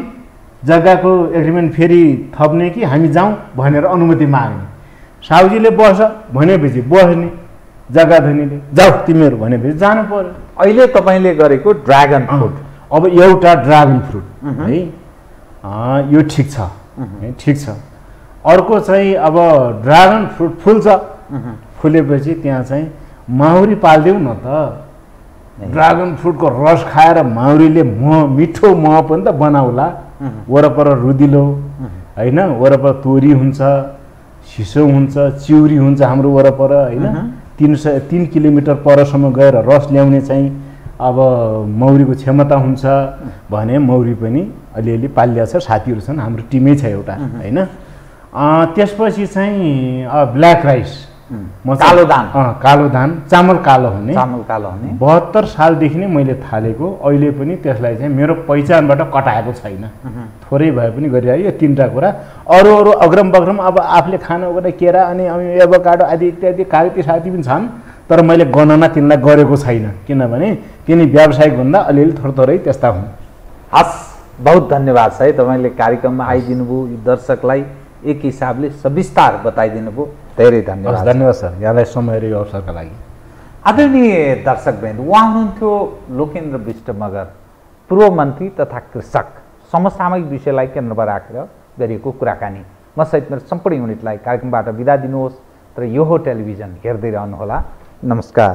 जग्गाको एग्रिमेन्ट फेरि थप्ने कि हामी जाउँ भनेर अनुमति माग्ने। साउजीले बस भनेपछि बस्ने, जग्गा धनीले जाऊ तिमीहरू भनेपछि जानु पर्यो। अहिले तपाईँले गरेको ड्रागन फ्रुट, अब एउटा ड्रागन फ्रुट है यो ठिक छ, ठिक छ। अर्को चाहिँ अब ड्रागन फ्रुट फुल्छ, फुलेपछि त्यहाँ चाहिँ माउरी पाल्देऊ न त। ड्रागन फ्रुटको रस खाएर माउरीले मिठो मह पनि त बनाउला। वरपर रुदिलो होइन, वरपर तोरी हुन्छ, सिसो हुन्छ, चिउरी हुन्छ हाम्रो वरपर होइन। 3 किलोमिटर परसम्म गएर रस ल्याउने चाहिँ अब मौरीको क्षमता हुन्छ भने मौरी पनि अलिअलि पालिया छ, साथीहरू छन्, हाम्रो टिमै छ एउटा होइन। त्यसपछि चाहिँ ब्ल्याक राइस, कालो धान, कालो धान चामल कालो हुने 72 सालदेखि नै मैले थालेको। अहिले पनि त्यसलाई चाहिँ मेरो पहिचानबाट कटाएको छैन, थोरै भए पनि गरिरहेको। यो 3टा कुरा, अरू अग्रम बग्रम अब आफूले खान ओर्ने केरा अनि एभोकाडो आदि इत्यादि कागती साथी पनि छन्, तर मैले गणना तिनलाई गरेको छैन, किनभने तिनी व्यावसायिक भन्दा अलिअलि थोरै त्यस्ता हुन्। हस्, बहुत धन्यवाद है, तपाईँले कार्यक्रममा आइदिनु भयो, दर्शकलाई एक हिसाबले सविस्तार बताइदिनु भयो। धेरै धन्यवाद। धन्यवाद सर, यहाँलाई समय र यो अवसरका लागि। आदरणीय दर्शकवृन्द, उहाँ हुनुहुन्थ्यो लोकेन्द्र विष्ट मगर, पूर्व मन्त्री तथा कृषक। समसामयिक विषयलाई केन्द्रमा राखेर गरिएको कुराकानी। म सहित मेरो सम्पूर्ण युनिटलाई कार्यक्रमबाट बिदा दिनुहोस्, तर यो हो टेलिभिजन हेर्दै रहनुहोला। नमस्कार।